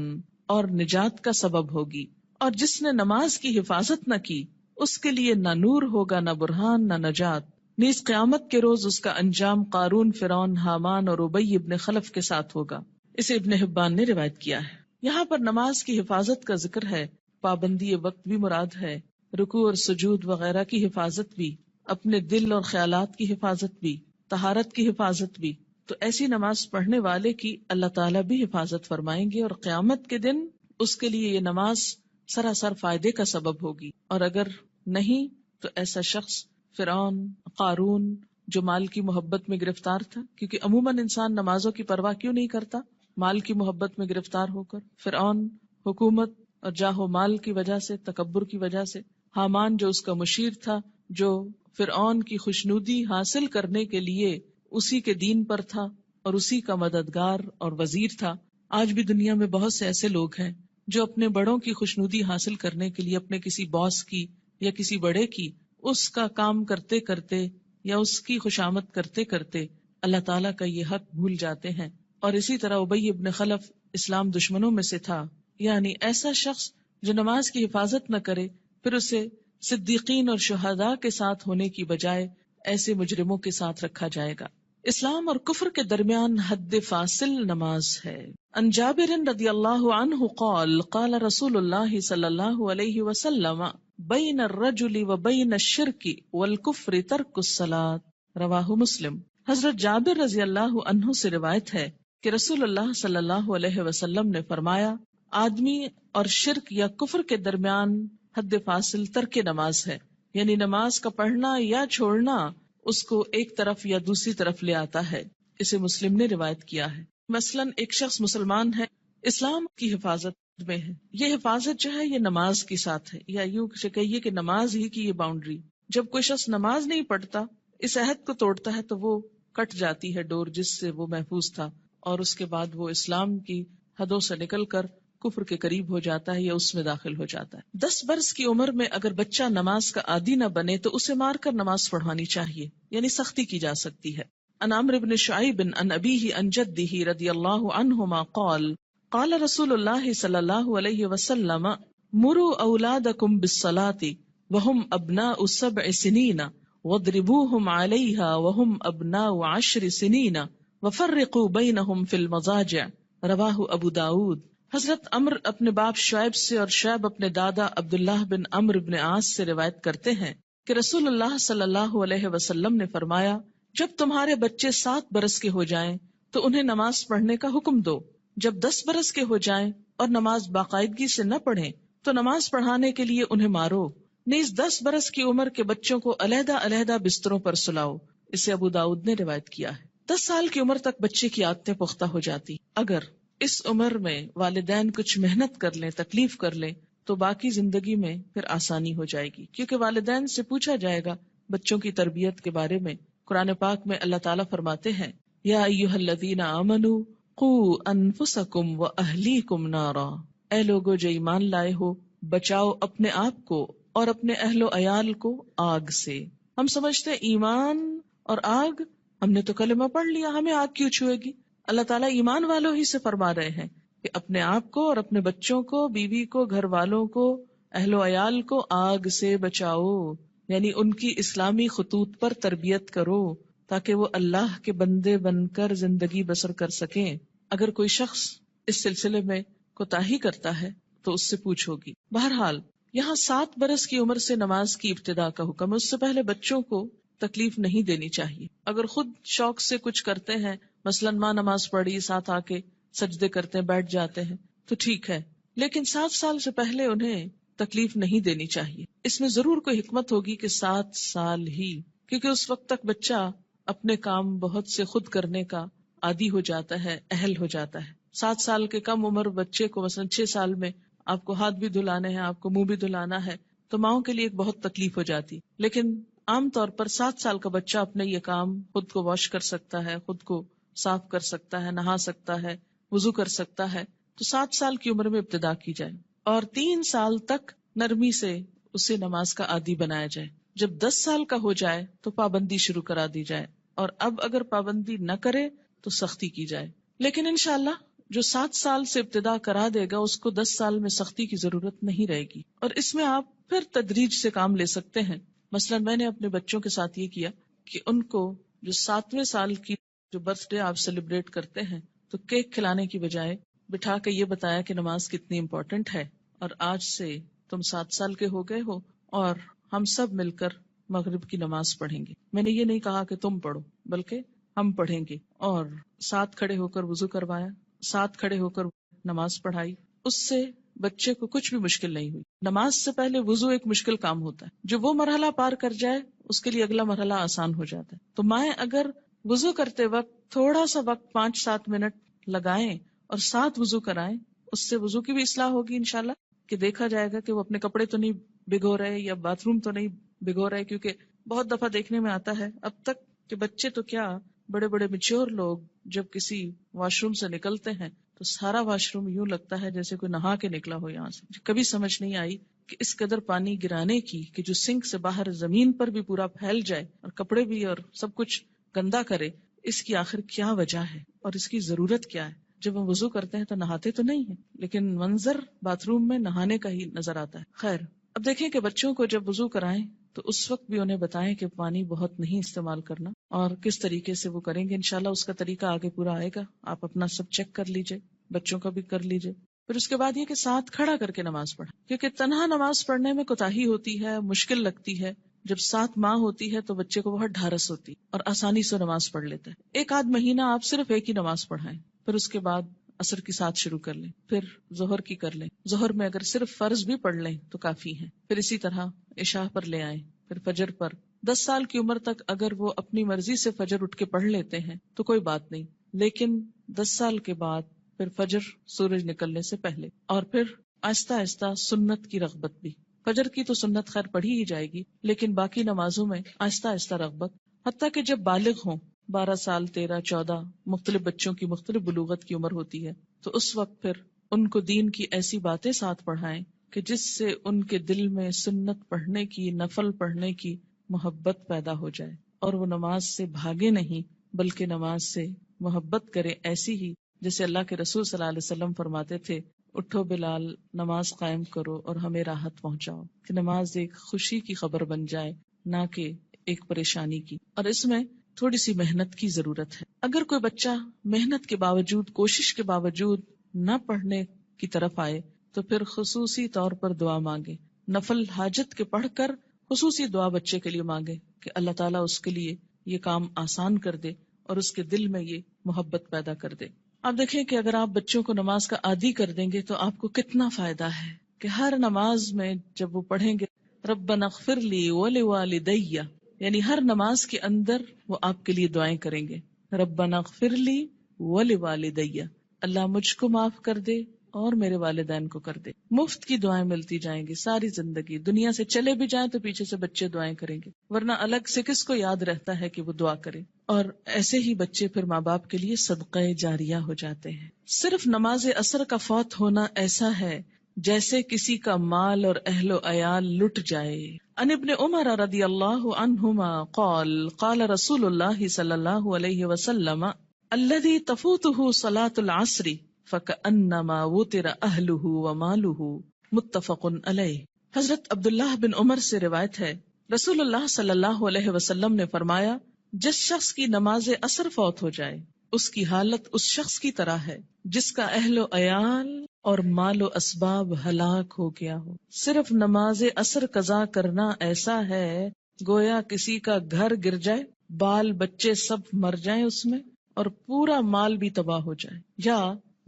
اور نجات کا سبب ہوگی، اور جس نے نماز کی حفاظت نہ کی اس کے لیے نہ نور ہوگا، نہ برہان، نہ نجات۔ نیز قیامت کے روز اس کا انجام قارون، فرعون، حامان اور ابی ابن خلف کے ساتھ ہوگا۔ اسے ابن حبان نے روایت کیا ہے۔ یہاں پر نماز کی حفاظت کا ذکر ہے، پابندی وقت بھی مراد ہے، رکوع اور سجود وغیرہ کی حفاظت بھی، اپنے دل اور خیالات کی حفاظت بھی، طہارت کی حفاظت بھی، تو ایسی نماز پڑھنے والے کی اللہ تعالیٰ بھی حفاظت فرمائیں گے، اور قیامت کے دن اس کے لیے یہ نماز سراسر فائدے کا سبب ہوگی۔ اور اگر نہیں تو ایسا شخص فرعون، قارون، جو مال کی محبت میں گرفتار تھا، کیونکہ عموماً انسان نمازوں کی پرواہ کیوں نہیں کرتا؟ مال کی محبت میں گرفتار ہو کر۔ فرعون حکومت اور جاہ و مال کی وجہ سے، تکبر کی وجہ سے، حامان جو اس کا مشیر تھا، جو فرعون کی خوشنودی حاصل کرنے کے لیے اسی کے دین پر تھا اور اسی کا مددگار اور وزیر تھا۔ آج بھی دنیا میں بہت سے ایسے لوگ ہیں جو اپنے بڑوں کی خوشنودی حاصل کرنے کے لیے اپنے کسی باس کی یا کسی بڑے کی اس کا کام کرتے کرتے یا اس کی خوشامد کرتے کرتے اللہ تعالیٰ کا یہ حق بھول جاتے ہیں۔ اور اسی طرح ابی ابن خلف اسلام دشمنوں میں سے تھا، یعنی ایسا شخص جو نماز کی حفاظت نہ کرے، پھر اسے صدیقین اور شہداء کے ساتھ ہونے کی بجائے ایسے مجرموں کے ساتھ رکھا جائے گا۔ اسلام اور کفر کے درمیان حد فاصل نماز ہے۔ عن جابر رضی اللہ عنہ قال قال رسول اللہ صلی اللہ علیہ وسلم بین الرجل و بین الشرک والکفر ترک الصلاۃ، رواہ مسلم۔ حضرت جابر رضی اللہ عنہ سے روایت ہے کہ رسول اللہ صلی اللہ علیہ وسلم نے فرمایا، آدمی اور شرک یا کفر کے درمیان حد فاصل ترک نماز ہے، یعنی نماز کا پڑھنا یا چھوڑنا اس کو ایک طرف یا دوسری طرف لے آتا ہے۔ اسے مسلم نے روایت کیا ہے۔ مثلاً ایک شخص مسلمان ہے، اسلام کی حفاظت میں ہے، یہ حفاظت جو ہے یہ نماز کے ساتھ ہے، یا یوں کہیے کہ نماز ہی کی یہ باؤنڈری۔ جب کوئی شخص نماز نہیں پڑھتا، اس عہد کو توڑتا ہے تو وہ کٹ جاتی ہے ڈور جس سے وہ محفوظ تھا، اور اس کے بعد وہ اسلام کی حدوں سے نکل کر کفر کے قریب ہو جاتا ہے یا اس میں داخل ہو جاتا ہے۔ 10 برس کی عمر میں اگر بچہ نماز کا عادی نہ بنے تو اسے مار کر نماز پڑھوانی چاہیے، یعنی سختی کی جا سکتی ہے۔ عن عمرو بن شعیب عن ابیہ عن جدہ رضی اللہ عنہما قال قال رسول اللہ صلی اللہ علیہ وسلم مروا اولادکم بالصلاة وهم ابناء 7 سنین واضربوهم علیہا وهم ابناء 10 سنین وفرقوا بینہم فی المضاجع، رواہ ابو داود۔ حضرت عمر اپنے باپ شعیب سے اور شعیب اپنے دادا عبداللہ بن عمرو بن عاص سے روایت کرتے ہیں کہ رسول اللہ صلی اللہ علیہ وسلم نے فرمایا، جب تمہارے بچے 7 برس کے ہو جائیں تو انہیں نماز پڑھنے کا حکم دو، جب 10 برس کے ہو جائیں اور نماز باقاعدگی سے نہ پڑھیں تو نماز پڑھانے کے لیے انہیں مارو، نیز 10 برس کی عمر کے بچوں کو علیحدہ علیحدہ بستروں پر سلاؤ۔ اسے ابو داؤد نے روایت کیا ہے۔ 10 سال کی عمر تک بچے کی عادتیں پختہ ہو جاتی، اگر اس عمر میں والدین کچھ محنت کر لیں، تکلیف کر لیں، تو باقی زندگی میں پھر آسانی ہو جائے گی، کیونکہ والدین سے پوچھا جائے گا بچوں کی تربیت کے بارے میں۔ قرآن پاک میں اللہ تعالیٰ فرماتے ہیں، یا ایھا الذین آمنوا قوا انفسکم واہلیکم نارا، اے لوگو جو ایمان لائے ہو، بچاؤ اپنے آپ کو اور اپنے اہل و عیال کو آگ سے۔ ہم سمجھتے ہیں ایمان اور آگ، ہم نے تو کلمہ پڑھ لیا، ہمیں آگ کیوں چھوئے گی؟ اللہ تعالیٰ ایمان والوں ہی سے فرما رہے ہیں کہ اپنے آپ کو اور اپنے بچوں کو، بیوی کو، گھر والوں کو، اہل و عیال کو آگ سے بچاؤ، یعنی ان کی اسلامی خطوط پر تربیت کرو تاکہ وہ اللہ کے بندے بن کر زندگی بسر کر سکیں۔ اگر کوئی شخص اس سلسلے میں کوتاہی کرتا ہے تو اس سے پوچھ ہوگی۔ بہرحال یہاں 7 برس کی عمر سے نماز کی ابتدا کا حکم ہے، اس سے پہلے بچوں کو تکلیف نہیں دینی چاہیے۔ اگر خود شوق سے کچھ کرتے ہیں، مثلاً ماں نماز پڑھی، ساتھ آ کے سجدے کرتے ہیں، بیٹھ جاتے ہیں، تو ٹھیک ہے، لیکن 7 سال سے پہلے انہیں تکلیف نہیں دینی چاہیے۔ اس میں ضرور کوئی حکمت ہوگی کہ 7 سال ہی، کیونکہ اس وقت تک بچہ اپنے کام بہت سے خود کرنے کا عادی ہو جاتا ہے، اہل ہو جاتا ہے۔ 7 سال کے کم عمر بچے کو مثلاً 6 سال میں آپ کو ہاتھ بھی دھلانے ہیں، آپ کو منہ بھی دھلانا ہے، تو ماؤں کے لیے ایک بہت تکلیف ہو جاتی۔ لیکن عام طور پر 7 سال کا بچہ اپنے یہ کام خود کو واش کر سکتا ہے، خود کو صاف کر سکتا ہے، نہا سکتا ہے، وضو کر سکتا ہے، تو 7 سال کی عمر میں ابتدا کی جائے اور 3 سال تک نرمی سے اسے نماز کا عادی بنایا جائے۔ جب 10 سال کا ہو جائے تو پابندی شروع کرا دی جائے، اور اب اگر پابندی نہ کرے تو سختی کی جائے۔ لیکن انشاءاللہ جو 7 سال سے ابتدا کرا دے گا اس کو 10 سال میں سختی کی ضرورت نہیں رہے گی، اور اس میں آپ پھر تدریج سے کام لے سکتے ہیں۔ مثلا میں نے اپنے بچوں کے ساتھ یہ کیا کہ ان کو جو 7ویں سال کی جو برتھ ڈے آپ سیلیبریٹ کرتے ہیں تو کیک کھلانے کی بجائے بٹھا کے یہ بتایا کہ نماز کتنی امپورٹنٹ ہے، اور آج سے تم 7 سال کے ہو گئے ہو اور ہم سب مل کر مغرب کی نماز پڑھیں گے. میں نے یہ نہیں کہا کہ تم پڑھو، بلکہ ہم پڑھیں گے. اور ساتھ کھڑے ہو کر وضو کروایا، ساتھ کھڑے ہو کر نماز پڑھائی. اس سے بچے کو کچھ بھی مشکل نہیں ہوئی. نماز سے پہلے وضو ایک مشکل کام ہوتا ہے، جو وہ مرحلہ پار کر جائے اس کے لیے اگلا مرحلہ آسان ہو جاتا ہے. تو مائیں اگر وضو کرتے وقت تھوڑا سا وقت 5-7 منٹ لگائیں اور ساتھ وضو کرائیں، اس سے وضو کی بھی اصلاح ہوگی انشاءاللہ، کہ دیکھا جائے گا کہ وہ اپنے کپڑے تو نہیں بھگو رہے یا باتھ روم تو نہیں بھگو رہے. کیونکہ بہت دفعہ دیکھنے میں آتا ہے اب تک کہ بچے تو کیا، بڑے بڑے میچور لوگ جب کسی واش روم سے نکلتے ہیں تو سارا واش روم یوں لگتا ہے جیسے کوئی نہا کے نکلا ہو یہاں سے. کبھی سمجھ نہیں آئی کہ اس قدر پانی گرانے کی، کہ جو سنک سے باہر زمین پر بھی پورا پھیل جائے اور کپڑے بھی اور سب کچھ گندا کرے، اس کی آخر کیا وجہ ہے اور اس کی ضرورت کیا ہے؟ جب ہم وضو کرتے ہیں تو نہاتے تو نہیں ہیں، لیکن منظر باتھ روم میں نہانے کا ہی نظر آتا ہے. خیر، اب دیکھیں کہ بچوں کو جب وضو کرائیں تو اس وقت بھی انہیں بتائیں کہ پانی بہت نہیں استعمال کرنا اور کس طریقے سے وہ کریں گے. انشاءاللہ اس کا طریقہ آگے پورا آئے گا، آپ اپنا سب چیک کر لیجئے، بچوں کا بھی کر لیجئے. پھر اس کے بعد یہ کہ ساتھ کھڑا کر کے نماز پڑھیں، کیونکہ تنہا نماز پڑھنے میں کوتاہی ہوتی ہے، مشکل لگتی ہے. جب ساتھ ماں ہوتی ہے تو بچے کو بہت ڈھارس ہوتی اور آسانی سے نماز پڑھ لیتا ہے. 1 آدھ مہینہ آپ صرف ایک ہی نماز پڑھائیں، پھر اس کے بعد عصر کی ساتھ شروع کر لیں، پھر ظہر کی کر لیں. ظہر میں اگر صرف فرض بھی پڑھ لیں تو کافی ہے. پھر اسی طرح عشاء پر لے آئیں، پھر فجر پر. 10 سال کی عمر تک اگر وہ اپنی مرضی سے فجر اٹھ کے پڑھ لیتے ہیں تو کوئی بات نہیں، لیکن 10 سال کے بعد پھر فجر سورج نکلنے سے پہلے، اور پھر آہستہ آہستہ سنت کی رغبت بھی. فجر کی تو سنت خیر پڑھی ہی جائے گی، لیکن باقی نمازوں میں آہستہ آہستہ رغبت، حتیٰ کہ جب بالغ ہوں، 12 سال 13 14 مختلف بچوں کی مختلف بلوغت کی عمر ہوتی ہے، تو اس وقت پھر ان کو دین کی ایسی باتیں ساتھ پڑھائیں کہ جس سے ان کے دل میں سنت پڑھنے کی، نفل پڑھنے کی محبت پیدا ہو جائے اور وہ نماز سے بھاگے نہیں بلکہ نماز سے محبت کرے، ایسی ہی جیسے اللہ کے رسول صلی اللہ علیہ وسلم فرماتے تھے، اٹھو بلال، نماز قائم کرو اور ہمیں راحت پہنچاؤ. کہ نماز ایک خوشی کی خبر بن جائے، نہ کہ ایک پریشانی کی. اور اس میں تھوڑی سی محنت کی ضرورت ہے. اگر کوئی بچہ محنت کے باوجود، کوشش کے باوجود نہ پڑھنے کی طرف آئے تو پھر خصوصی طور پر دعا مانگے. نفل حاجت کے پڑھ کر خصوصی دعا بچے کے لیے مانگے کہ اللہ تعالیٰ اس کے لیے یہ کام آسان کر دے اور اس کے دل میں یہ محبت پیدا کر دے. آپ دیکھیں کہ اگر آپ بچوں کو نماز کا عادی کر دیں گے تو آپ کو کتنا فائدہ ہے کہ ہر نماز میں جب وہ پڑھیں گے ربنا اغفر لی ولوالدی، یعنی ہر نماز کے اندر وہ آپ کے لیے دعائیں کریں گے. ربنا اغفر لی ولوالدی، اللہ مجھ کو معاف کر دے اور میرے والدین کو کر دے. مفت کی دعائیں ملتی جائیں گی ساری زندگی. دنیا سے چلے بھی جائیں تو پیچھے سے بچے دعائیں کریں گے، ورنہ الگ سے کس کو یاد رہتا ہے کہ وہ دعا کرے. اور ایسے ہی بچے پھر ماں باپ کے لیے صدقہ جاریہ ہو جاتے ہیں. صرف نماز عصر کا فوت ہونا ایسا ہے جیسے کسی کا مال اور اہل و عیال لٹ جائے. عن ابن عمر رضی اللہ عنہما قال قال رسول اللہ صلی اللہ علیہ وسلم الذي تفوته صلاة العصر فكأنما وتر أهله وماله متفق علیہ. حضرت عبداللہ بن عمر سے روایت ہے، رسول اللہ صلی اللہ علیہ وسلم نے فرمایا، جس شخص کی نماز عصر فوت ہو جائے اس کی حالت اس شخص کی طرح ہے جس کا اہل و عیال اور مال و اسباب ہلاک ہو گیا ہو. صرف نماز عصر قضا کرنا ایسا ہے گویا کسی کا گھر گر جائے، بال بچے سب مر جائیں اس میں اور پورا مال بھی تباہ ہو جائے، یا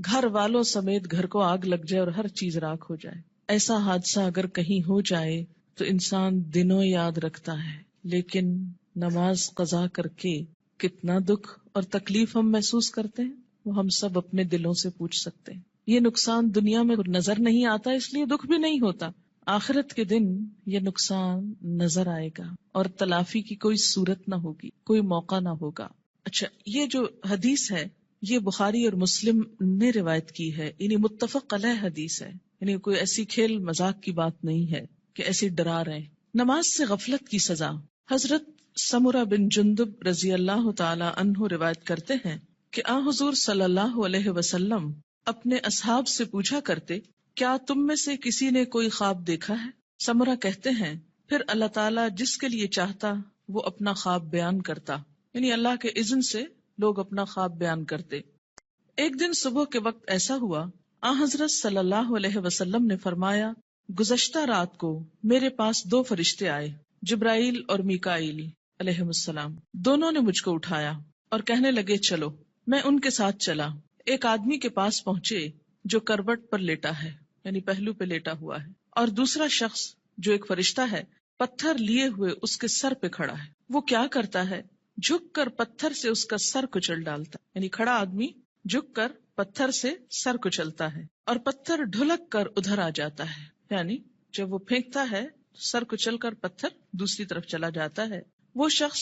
گھر والوں سمیت گھر کو آگ لگ جائے اور ہر چیز راکھ ہو جائے. ایسا حادثہ اگر کہیں ہو جائے تو انسان دنوں یاد رکھتا ہے، لیکن نماز قضا کر کے کتنا دکھ اور تکلیف ہم محسوس کرتے ہیں وہ ہم سب اپنے دلوں سے پوچھ سکتے ہیں. یہ نقصان دنیا میں نظر نہیں آتا اس لیے دکھ بھی نہیں ہوتا، آخرت کے دن یہ نقصان نظر آئے گا اور تلافی کی کوئی صورت نہ ہوگی، کوئی موقع نہ ہوگا. اچھا، یہ جو حدیث ہے یہ بخاری اور مسلم نے روایت کی ہے، یعنی متفق علیہ حدیث ہے، یعنی کوئی ایسی کھیل مذاق کی بات نہیں ہے کہ ایسی ڈرا رہے. نماز سے غفلت کی سزا. حضرت سمرہ بن جندب رضی اللہ تعالی عنہ روایت کرتے ہیں کہ حضور صلی اللہ علیہ وسلم اپنے اصحاب سے پوچھا کرتے، کیا تم میں سے کسی نے کوئی خواب دیکھا ہے؟ سمرہ کہتے ہیں پھر اللہ تعالیٰ جس کے لیے چاہتا وہ اپنا خواب بیان کرتا، یعنی اللہ کے اذن سے لوگ اپنا خواب بیان کرتے. ایک دن صبح کے وقت ایسا ہوا، حضرت صلی اللہ علیہ وسلم نے فرمایا، گزشتہ رات کو میرے پاس 2 فرشتے آئے، جبرائیل اور میکائیل علیہم السلام. دونوں نے مجھ کو اٹھایا اور کہنے لگے چلو. میں ان کے ساتھ چلا. ایک آدمی کے پاس پہنچے جو کروٹ پر لیٹا ہے، یعنی پہلو پہ لیٹا ہوا ہے، اور دوسرا شخص جو ایک فرشتہ ہے پتھر لیے ہوئے اس کے سر پہ کھڑا ہے. وہ کیا کرتا ہے؟ جھک کر پتھر سے اس کا سر کچل ڈالتا، یعنی کھڑا آدمی جھک کر پتھر سے سر کچلتا ہے اور پتھر ڈھلک کر ادھر آ جاتا ہے. یعنی جب وہ پھینکتا ہے سر کچل کر پتھر دوسری طرف چلا جاتا ہے. وہ شخص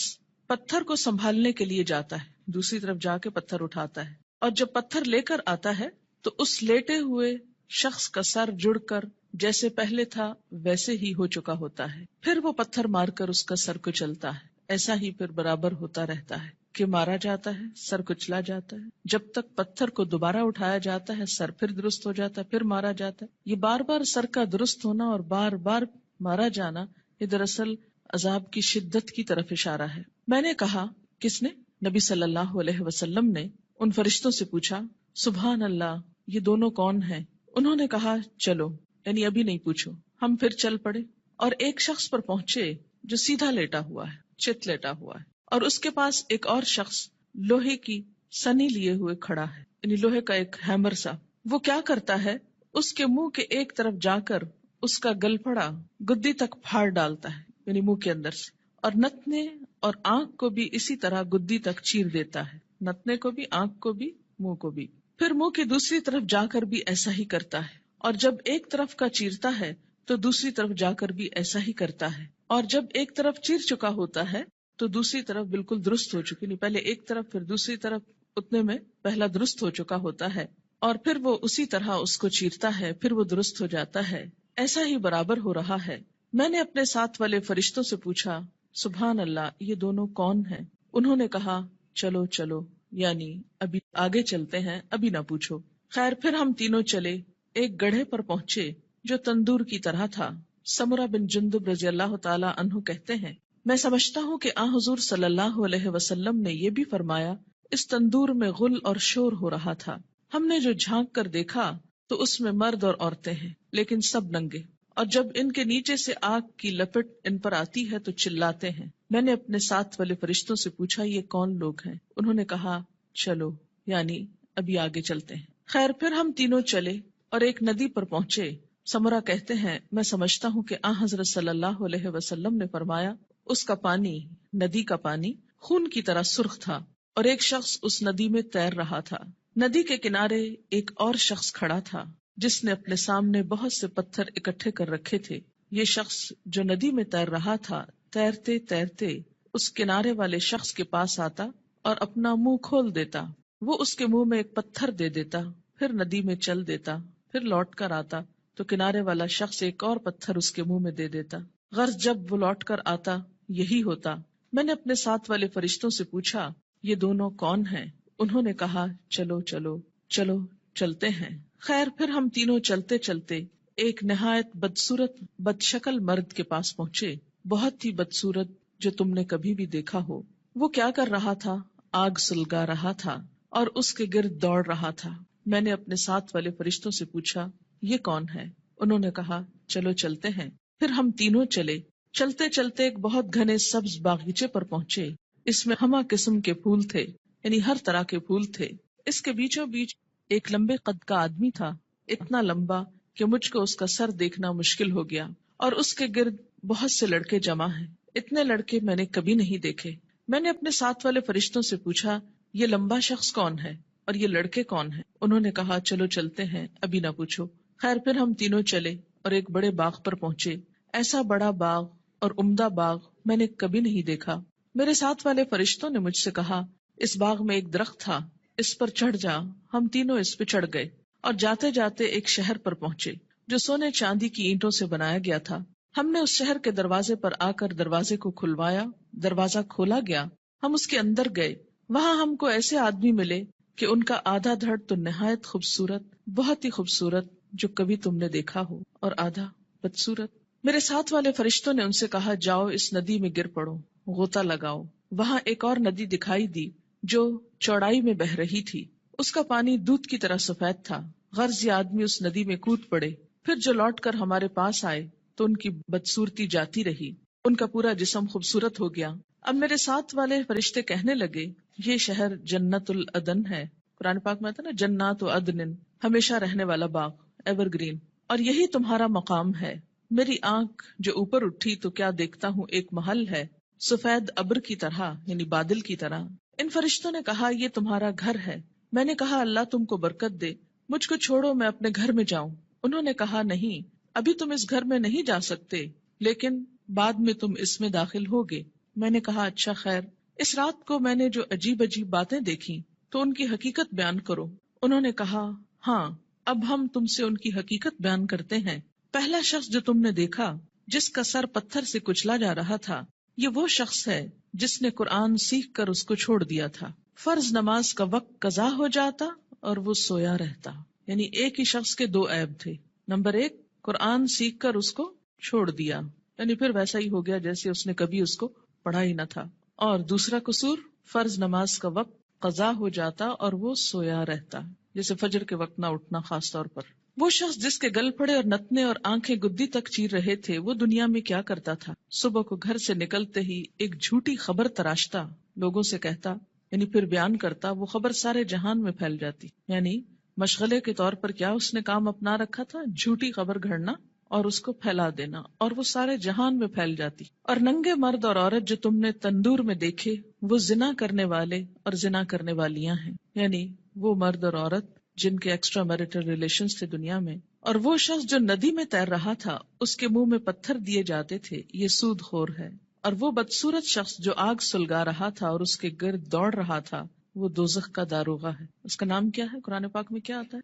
پتھر کو سنبھالنے کے لیے جاتا ہے، دوسری طرف جا کے پتھر اٹھاتا ہے، اور جب پتھر لے کر آتا ہے تو اس لیٹے ہوئے شخص کا سر جڑ کر جیسے پہلے تھا ویسے ہی ہو چکا ہوتا ہے. پھر وہ پتھر مار کر اس کا سر کچلتا ہے. ایسا ہی پھر برابر ہوتا رہتا ہے کہ مارا جاتا ہے، سر کچلا جاتا ہے، جب تک پتھر کو دوبارہ اٹھایا جاتا ہے سر پھر درست ہو جاتا ہے، پھر مارا جاتا ہے. یہ بار بار سر کا درست ہونا اور بار بار مارا جانا یہ دراصل عذاب کی شدت کی طرف اشارہ ہے. میں نے کہا کس نے؟ نبی صلی اللہ علیہ وسلم نے ان فرشتوں سے پوچھا سبحان اللہ، یہ دونوں کون ہیں؟ انہوں نے کہا چلو، یعنی ابھی نہیں پوچھو. ہم پھر چل پڑے اور ایک شخص پر پہنچے جو سیدھا لیٹا ہوا ہے، چت لیٹا ہوا ہے، اور اس کے پاس ایک اور شخص لوہے کی سنی لیے ہوئے کھڑا ہے، یعنی لوہے کا ایک ہیمر سا. وہ کیا کرتا ہے؟ اس کے منہ کے ایک طرف جا کر اس کا گلپھڑا گدی تک پھاڑ ڈالتا ہے، یعنی منہ کے اندر سے، اور نتنے اور آنکھ کو بھی اسی طرح گدی تک چیر دیتا ہے، نتنے کو بھی، آنکھ کو بھی، منہ کو بھی. پھر منہ کی دوسری طرف جا کر بھی ایسا ہی کرتا ہے، اور جب ایک طرف کا چیرتا ہے تو دوسری طرف جا کر بھی ایسا ہی کرتا ہے، اور جب ایک طرف چیر چکا ہوتا ہے تو دوسری طرف بالکل درست ہو چکی، نہیں پہلے ایک طرف پھر دوسری طرف، اتنے میں پہلا درست ہو چکا ہوتا ہے، اور پھر وہ اسی طرح اس کو چیرتا ہے، پھر وہ درست ہو جاتا ہے. ایسا ہی برابر ہو رہا ہے. میں نے اپنے ساتھ والے فرشتوں سے پوچھا سبحان اللہ، یہ دونوں کون ہیں؟ انہوں نے کہا چلو چلو، یعنی ابھی آگے چلتے ہیں، ابھی نہ پوچھو. خیر پھر ہم تینوں چلے. ایک گڑھے پر پہنچے جو تندور کی طرح تھا. سمرہ بن جندب رضی اللہ تعالی عنہ کہتے ہیں میں سمجھتا ہوں کہ حضور صلی اللہ علیہ وسلم نے یہ بھی فرمایا اس تندور میں غل اور شور ہو رہا تھا. ہم نے جو جھانک کر دیکھا تو اس میں مرد اور عورتیں ہیں، لیکن سب ننگے، اور جب ان کے نیچے سے آگ کی لپٹ ان پر آتی ہے تو چلاتے ہیں. میں نے اپنے ساتھ والے فرشتوں سے پوچھا یہ کون لوگ ہیں؟ انہوں نے کہا چلو، یعنی ابھی آگے چلتے ہیں. خیر پھر ہم تینوں چلے اور ایک ندی پر پہنچے. سمرہ کہتے ہیں میں سمجھتا ہوں کہ حضرت صلی اللہ علیہ وسلم نے فرمایا اس کا پانی، ندی کا پانی خون کی طرح سرخ تھا، اور ایک شخص اس ندی میں تیر رہا تھا. ندی کے کنارے ایک اور شخص کھڑا تھا جس نے اپنے سامنے بہت سے پتھر اکٹھے کر رکھے تھے. یہ شخص جو ندی میں تیر رہا تھا تیرتے تیرتے اس کنارے والے شخص کے پاس آتا اور اپنا منہ کھول دیتا. وہ اس کے منہ میں ایک پتھر دے دیتا، پھر ندی میں چل دیتا، پھر لوٹ کر آتا تو کنارے والا شخص ایک اور پتھر اس کے منہ میں دے دیتا. غرض جب وہ لوٹ کر آتا یہی ہوتا. میں نے اپنے ساتھ والے فرشتوں سے پوچھا یہ دونوں کون ہیں؟ انہوں نے کہا چلو چلو چلو، چلتے ہیں. خیر پھر ہم تینوں چلتے چلتے ایک نہایت بدصورت بد شکل مرد کے پاس پہنچے، بہت ہی بدصورت جو تم نے کبھی بھی دیکھا ہو. وہ کیا کر رہا تھا؟ آگ سلگا رہا تھا اور اس کے گرد دوڑ رہا تھا. میں نے اپنے ساتھ والے فرشتوں سے پوچھا یہ کون ہے؟ انہوں نے کہا چلو چلتے ہیں. پھر ہم تینوں چلے. چلتے چلتے ایک بہت گھنے سبز باغیچے پر پہنچے. اس میں ہمہ قسم کے پھول تھے، یعنی ہر طرح کے پھول تھے. اس کے بیچوں بیچ ایک لمبے قد کا آدمی تھا، اتنا لمبا کہ مجھ کو اس کا سر دیکھنا مشکل ہو گیا، اور اس کے گرد بہت سے لڑکے جمع ہیں. اتنے لڑکے میں نے کبھی نہیں دیکھے. میں نے اپنے ساتھ والے فرشتوں سے پوچھا یہ لمبا شخص کون ہے اور یہ لڑکے کون ہیں؟ انہوں نے کہا چلو چلتے ہیں، ابھی نہ پوچھو. خیر پھر ہم تینوں چلے اور ایک بڑے باغ پر پہنچے. ایسا بڑا باغ اور عمدہ باغ میں نے کبھی نہیں دیکھا. میرے ساتھ والے فرشتوں نے مجھ سے کہا اس باغ میں ایک درخت تھا، اس پر چڑھ جا. ہم تینوں اس پہ چڑھ گئے اور جاتے جاتے ایک شہر پر پہنچے جو سونے چاندی کی اینٹوں سے بنایا گیا تھا. ہم نے اس شہر کے دروازے پر آ کر دروازے کو کھلوایا. دروازہ کھولا گیا، ہم اس کے اندر گئے. وہاں ہم کو ایسے آدمی ملے کہ ان کا آدھا دھڑ تو نہایت خوبصورت، بہت ہی خوبصورت جو کبھی تم نے دیکھا ہو، اور آدھا بدصورت. میرے ساتھ والے فرشتوں نے ان سے کہا جاؤ اس ندی میں گر پڑو، غوطہ لگاؤ. وہاں ایک اور ندی دکھائی دی جو چوڑائی میں بہ رہی تھی. اس کا پانی دودھ کی طرح سفید تھا. غرض یہ آدمی اس ندی میں کود پڑے پھر جو لوٹ کر ہمارے پاس آئے تو ان کی بدصورتی جاتی رہی، ان کا پورا جسم خوبصورت ہو گیا۔ اب میرے ساتھ والے فرشتے کہنے لگے یہ شہر جنت العدن ہے، قرآن پاک میں آتا ہے نا جنات و عدن، ہمیشہ رہنے والا باغ، ایور گرین، اور یہی تمہارا مقام ہے۔ میری آنکھ جو اوپر اٹھی تو کیا دیکھتا ہوں، ایک محل ہے سفید ابر کی طرح، یعنی بادل کی طرح۔ ان فرشتوں نے کہا یہ تمہارا گھر ہے۔ میں نے کہا اللہ تم کو برکت دے، مجھ کو چھوڑو میں اپنے گھر میں جاؤں۔ انہوں نے کہا نہیں، ابھی تم اس گھر میں نہیں جا سکتے، لیکن بعد میں تم اس میں داخل ہوگے۔ میں نے کہا اچھا خیر، اس رات کو میں نے جو عجیب عجیب باتیں دیکھی تو ان کی حقیقت بیان کرو۔ انہوں نے کہا ہاں، اب ہم تم سے ان کی حقیقت بیان کرتے ہیں۔ پہلا شخص جو تم نے دیکھا جس کا سر پتھر سے کچلا جا رہا تھا، یہ وہ شخص ہے جس نے قرآن سیکھ کر اس کو چھوڑ دیا تھا۔ فرض نماز کا وقت قضا ہو جاتا اور وہ سویا رہتا۔ یعنی ایک ہی شخص کے دو عیب تھے، نمبر ایک قرآن سیکھ کر اس کو چھوڑ دیا، یعنی پھر ویسا ہی ہو گیا جیسے اس نے کبھی اس کو پڑھا ہی نہ تھا، اور دوسرا قصور فرض نماز کا وقت قضا ہو جاتا اور وہ سویا رہتا، جیسے فجر کے وقت نہ اٹھنا خاص طور پر۔ وہ شخص جس کے گل پھڑے اور نتنے اور آنکھیں گدی تک چیر رہے تھے، وہ دنیا میں کیا کرتا تھا؟ صبح کو گھر سے نکلتے ہی ایک جھوٹی خبر تراشتا، لوگوں سے کہتا، یعنی پھر بیان کرتا، وہ خبر سارے جہان میں پھیل جاتی۔ یعنی مشغلے کے طور پر کیا اس نے کام اپنا رکھا تھا؟ جھوٹی خبر گھڑنا اور اس کو پھیلا دینا، اور وہ سارے جہان میں پھیل جاتی۔ اور ننگے مرد اور عورت جو تم نے تندور میں دیکھے، وہ زنا کرنے والے اور زنا کرنے والیاں ہیں، یعنی وہ مرد اور عورت جن کے ایکسٹرا میرٹل ریلیشنز تھے دنیا میں۔ اور وہ شخص جو ندی میں تیر رہا تھا، اس کے منہ میں پتھر دیے جاتے تھے، یہ سود خور ہے۔ اور وہ بدصورت شخص جو آگ سلگا رہا تھا اور اس کے گرد دوڑ رہا تھا، وہ دوزخ کا داروغہ ہے۔ اس کا نام کیا ہے؟ قرآن پاک میں کیا آتا ہے؟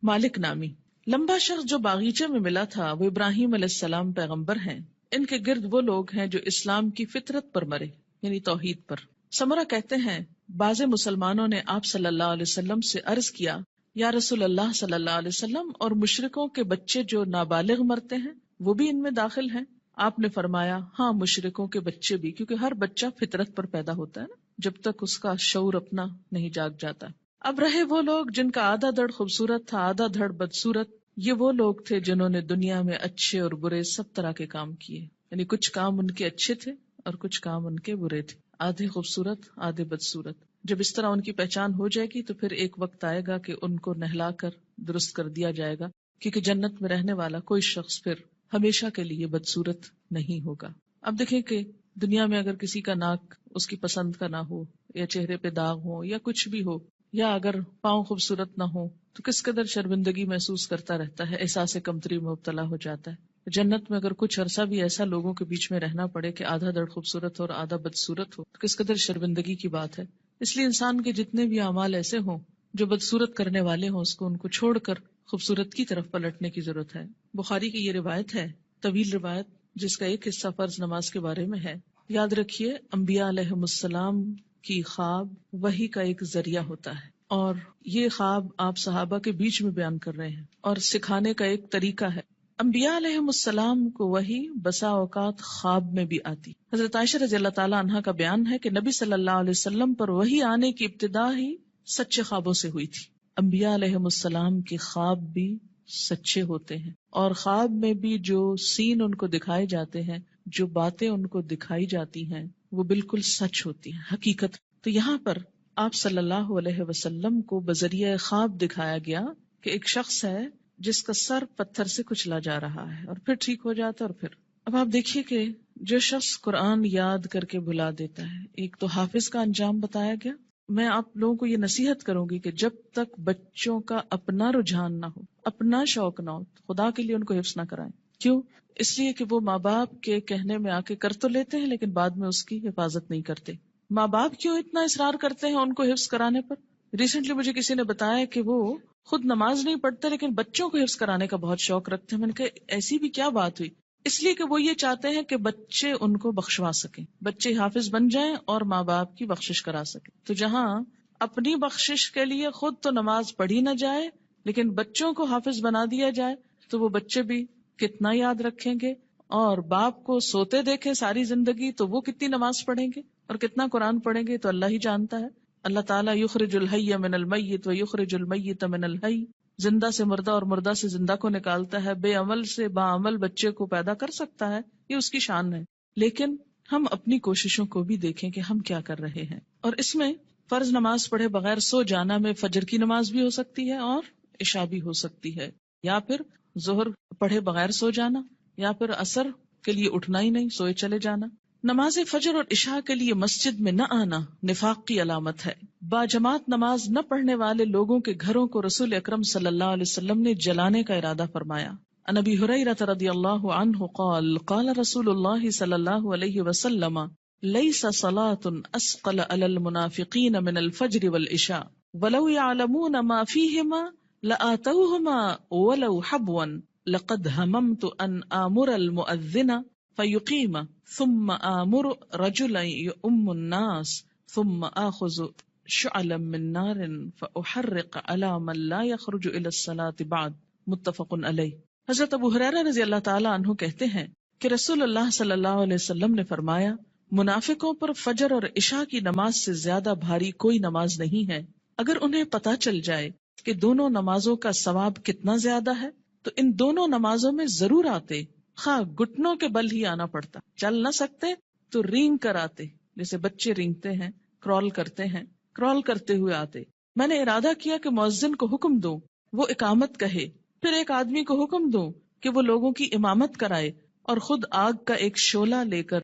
مالک نامی۔ لمبا شخص جو باغیچے میں ملا تھا، وہ ابراہیم علیہ السلام پیغمبر ہیں۔ ان کے گرد وہ لوگ ہیں جو اسلام کی فطرت پر مرے، یعنی توحید پر۔ سمرہ کہتے ہیں بعض مسلمانوں نے آپ صلی اللہ علیہ وسلم سے عرض کیا، یا رسول اللہ صلی اللہ علیہ وسلم، اور مشرکوں کے بچے جو نابالغ مرتے ہیں وہ بھی ان میں داخل ہیں؟ آپ نے فرمایا ہاں، مشرکوں کے بچے بھی، کیونکہ ہر بچہ فطرت پر پیدا ہوتا ہے نا، جب تک اس کا شعور اپنا نہیں جاگ جاتا۔ اب رہے وہ لوگ جن کا آدھا دھڑ خوبصورت تھا، آدھا دھڑ بدصورت، یہ وہ لوگ تھے جنہوں نے دنیا میں اچھے اور برے سب طرح کے کام کیے، یعنی کچھ کام ان کے اچھے تھے اور کچھ کام ان کے برے تھے، آدھے خوبصورت آدھے بدصورت۔ جب اس طرح ان کی پہچان ہو جائے گی تو پھر ایک وقت آئے گا کہ ان کو نہلا کر درست کر دیا جائے گا، کیونکہ جنت میں رہنے والا کوئی شخص پھر ہمیشہ کے لیے بدصورت نہیں ہوگا۔ اب دیکھیں کہ دنیا میں اگر کسی کا ناک اس کی پسند کا نہ ہو، یا چہرے پہ داغ ہو، یا کچھ بھی ہو، یا اگر پاؤں خوبصورت نہ ہو، تو کس قدر شرمندگی محسوس کرتا رہتا ہے، احساس کمتری میں مبتلا ہو جاتا ہے۔ جنت میں اگر کچھ عرصہ بھی ایسا لوگوں کے بیچ میں رہنا پڑے کہ آدھا دھڑ خوبصورت ہو اور آدھا بدصورت ہو، تو کس قدر شرمندگی کی بات ہے۔ اس لیے انسان کے جتنے بھی اعمال ایسے ہوں جو بدصورت کرنے والے ہوں، اس کو ان کو چھوڑ کر خوبصورت کی طرف پلٹنے کی ضرورت ہے۔ بخاری کی یہ روایت ہے، طویل روایت، جس کا ایک حصہ فرض نماز کے بارے میں ہے۔ یاد رکھیے، انبیاء علیہ السلام کی خواب وحی کا ایک ذریعہ ہوتا ہے، اور یہ خواب آپ صحابہ کے بیچ میں بیان کر رہے ہیں اور سکھانے کا ایک طریقہ ہے۔ انبیاء علیہ السلام کو وحی بسا اوقات خواب میں بھی آتی۔ حضرت عائشہ رضی اللہ تعالی عنہا کا بیان ہے کہ نبی صلی اللہ علیہ وسلم پر وحی آنے کی ابتدا ہی سچے خوابوں سے ہوئی تھی۔ انبیاء علیہ السلام کے خواب بھی سچے ہوتے ہیں، اور خواب میں بھی جو سین ان کو دکھائے جاتے ہیں، جو باتیں ان کو دکھائی جاتی ہیں، وہ بالکل سچ ہوتی ہیں، حقیقت۔ تو یہاں پر آپ صلی اللہ علیہ وسلم کو بذریعہ خواب دکھایا گیا کہ ایک شخص ہے جس کا سر پتھر سے کچلا جا رہا ہے اور پھر ٹھیک ہو جاتا ہے۔ اور پھر اب آپ دیکھیے کہ جو شخص قرآن یاد کر کے بھلا دیتا ہے، ایک تو حافظ کا انجام بتایا گیا۔ میں آپ لوگوں کو یہ نصیحت کروں گی کہ جب تک بچوں کا اپنا رجحان نہ ہو، اپنا شوق نہ ہو، خدا کے لیے ان کو حفظ نہ کرائیں۔ کیوں؟ اس لیے کہ وہ ماں باپ کے کہنے میں آ کے کر تو لیتے ہیں، لیکن بعد میں اس کی حفاظت نہیں کرتے۔ ماں باپ کیوں اتنا اصرار کرتے ہیں ان کو حفظ کرانے پر؟ ریسنٹلی مجھے کسی نے بتایا کہ وہ خود نماز نہیں پڑھتے لیکن بچوں کو حفظ کرانے کا بہت شوق رکھتے ہیں۔ میں نے کہا ایسی بھی کیا بات ہوئی؟ اس لیے کہ وہ یہ چاہتے ہیں کہ بچے ان کو بخشوا سکیں، بچے حافظ بن جائیں اور ماں باپ کی بخشش کرا سکیں۔ تو جہاں اپنی بخشش کے لیے خود تو نماز پڑھی نہ جائے لیکن بچوں کو حافظ بنا دیا جائے، تو وہ بچے بھی کتنا یاد رکھیں گے، اور باپ کو سوتے دیکھیں ساری زندگی تو وہ کتنی نماز پڑھیں گے اور کتنا قرآن پڑھیں گے، تو اللہ ہی جانتا ہے۔ اللہ تعالیٰ یخرج الحی من المیت و یخرج المیت من الحی، زندہ سے مردہ اور مردہ سے زندہ کو نکالتا ہے، بے عمل سے باعمل بچے کو پیدا کر سکتا ہے، یہ اس کی شان ہے. لیکن ہم اپنی کوششوں کو بھی دیکھیں کہ ہم کیا کر رہے ہیں. اور اس میں فرض نماز پڑھے بغیر سو جانا میں فجر کی نماز بھی ہو سکتی ہے اور عشاء بھی ہو سکتی ہے، یا پھر ظہر پڑھے بغیر سو جانا، یا پھر عصر کے لیے اٹھنا ہی نہیں، سوئے چلے جانا. نماز فجر اور عشاء کے لیے مسجد میں نہ آنا نفاق کی علامت ہے. باجماعت نماز نہ پڑھنے والے لوگوں کے گھروں کو رسول اکرم صلی اللہ علیہ وسلم نے جلانے کا ارادہ فرمایا. عن ابی ہریرہ رضی اللہ عنہ قال قال رسول اللہ صلی اللہ علیہ وسلم لیس صلاة اسقل علی المنافقین من الفجر والعشاء ولو يعلمون ما فيهما لآتوهما ولو حبوا لقد هممت ان آمر المؤذن فيقيم ثم آمر رجلا يؤم الناس ثم آخذ شعلا من نار فأحرق على من لا يخرج إلى الصلاة بعد. متفق علیہ. حضرت ابو ہریرہ رضی اللہ تعالیٰ عنہ کہتے ہیں کہ رسول اللہ صلی اللہ علیہ وسلم نے فرمایا، منافقوں پر فجر اور عشاء کی نماز سے زیادہ بھاری کوئی نماز نہیں ہے. اگر انہیں پتہ چل جائے کہ دونوں نمازوں کا ثواب کتنا زیادہ ہے تو ان دونوں نمازوں میں ضرور آتے، خواہ گھٹنوں کے بل ہی آنا پڑتا. چل نہ سکتے تو رینگ کر آتے، جیسے بچے رینگتے ہیں، کرال کرتے ہیں، کرال کرتے ہوئے آتے. میں نے ارادہ کیا کہ مؤذن کو حکم دوں وہ اقامت کہے، پھر ایک آدمی کو حکم دوں کہ وہ لوگوں کی امامت کرائے، اور خود آگ کا ایک شعلہ لے کر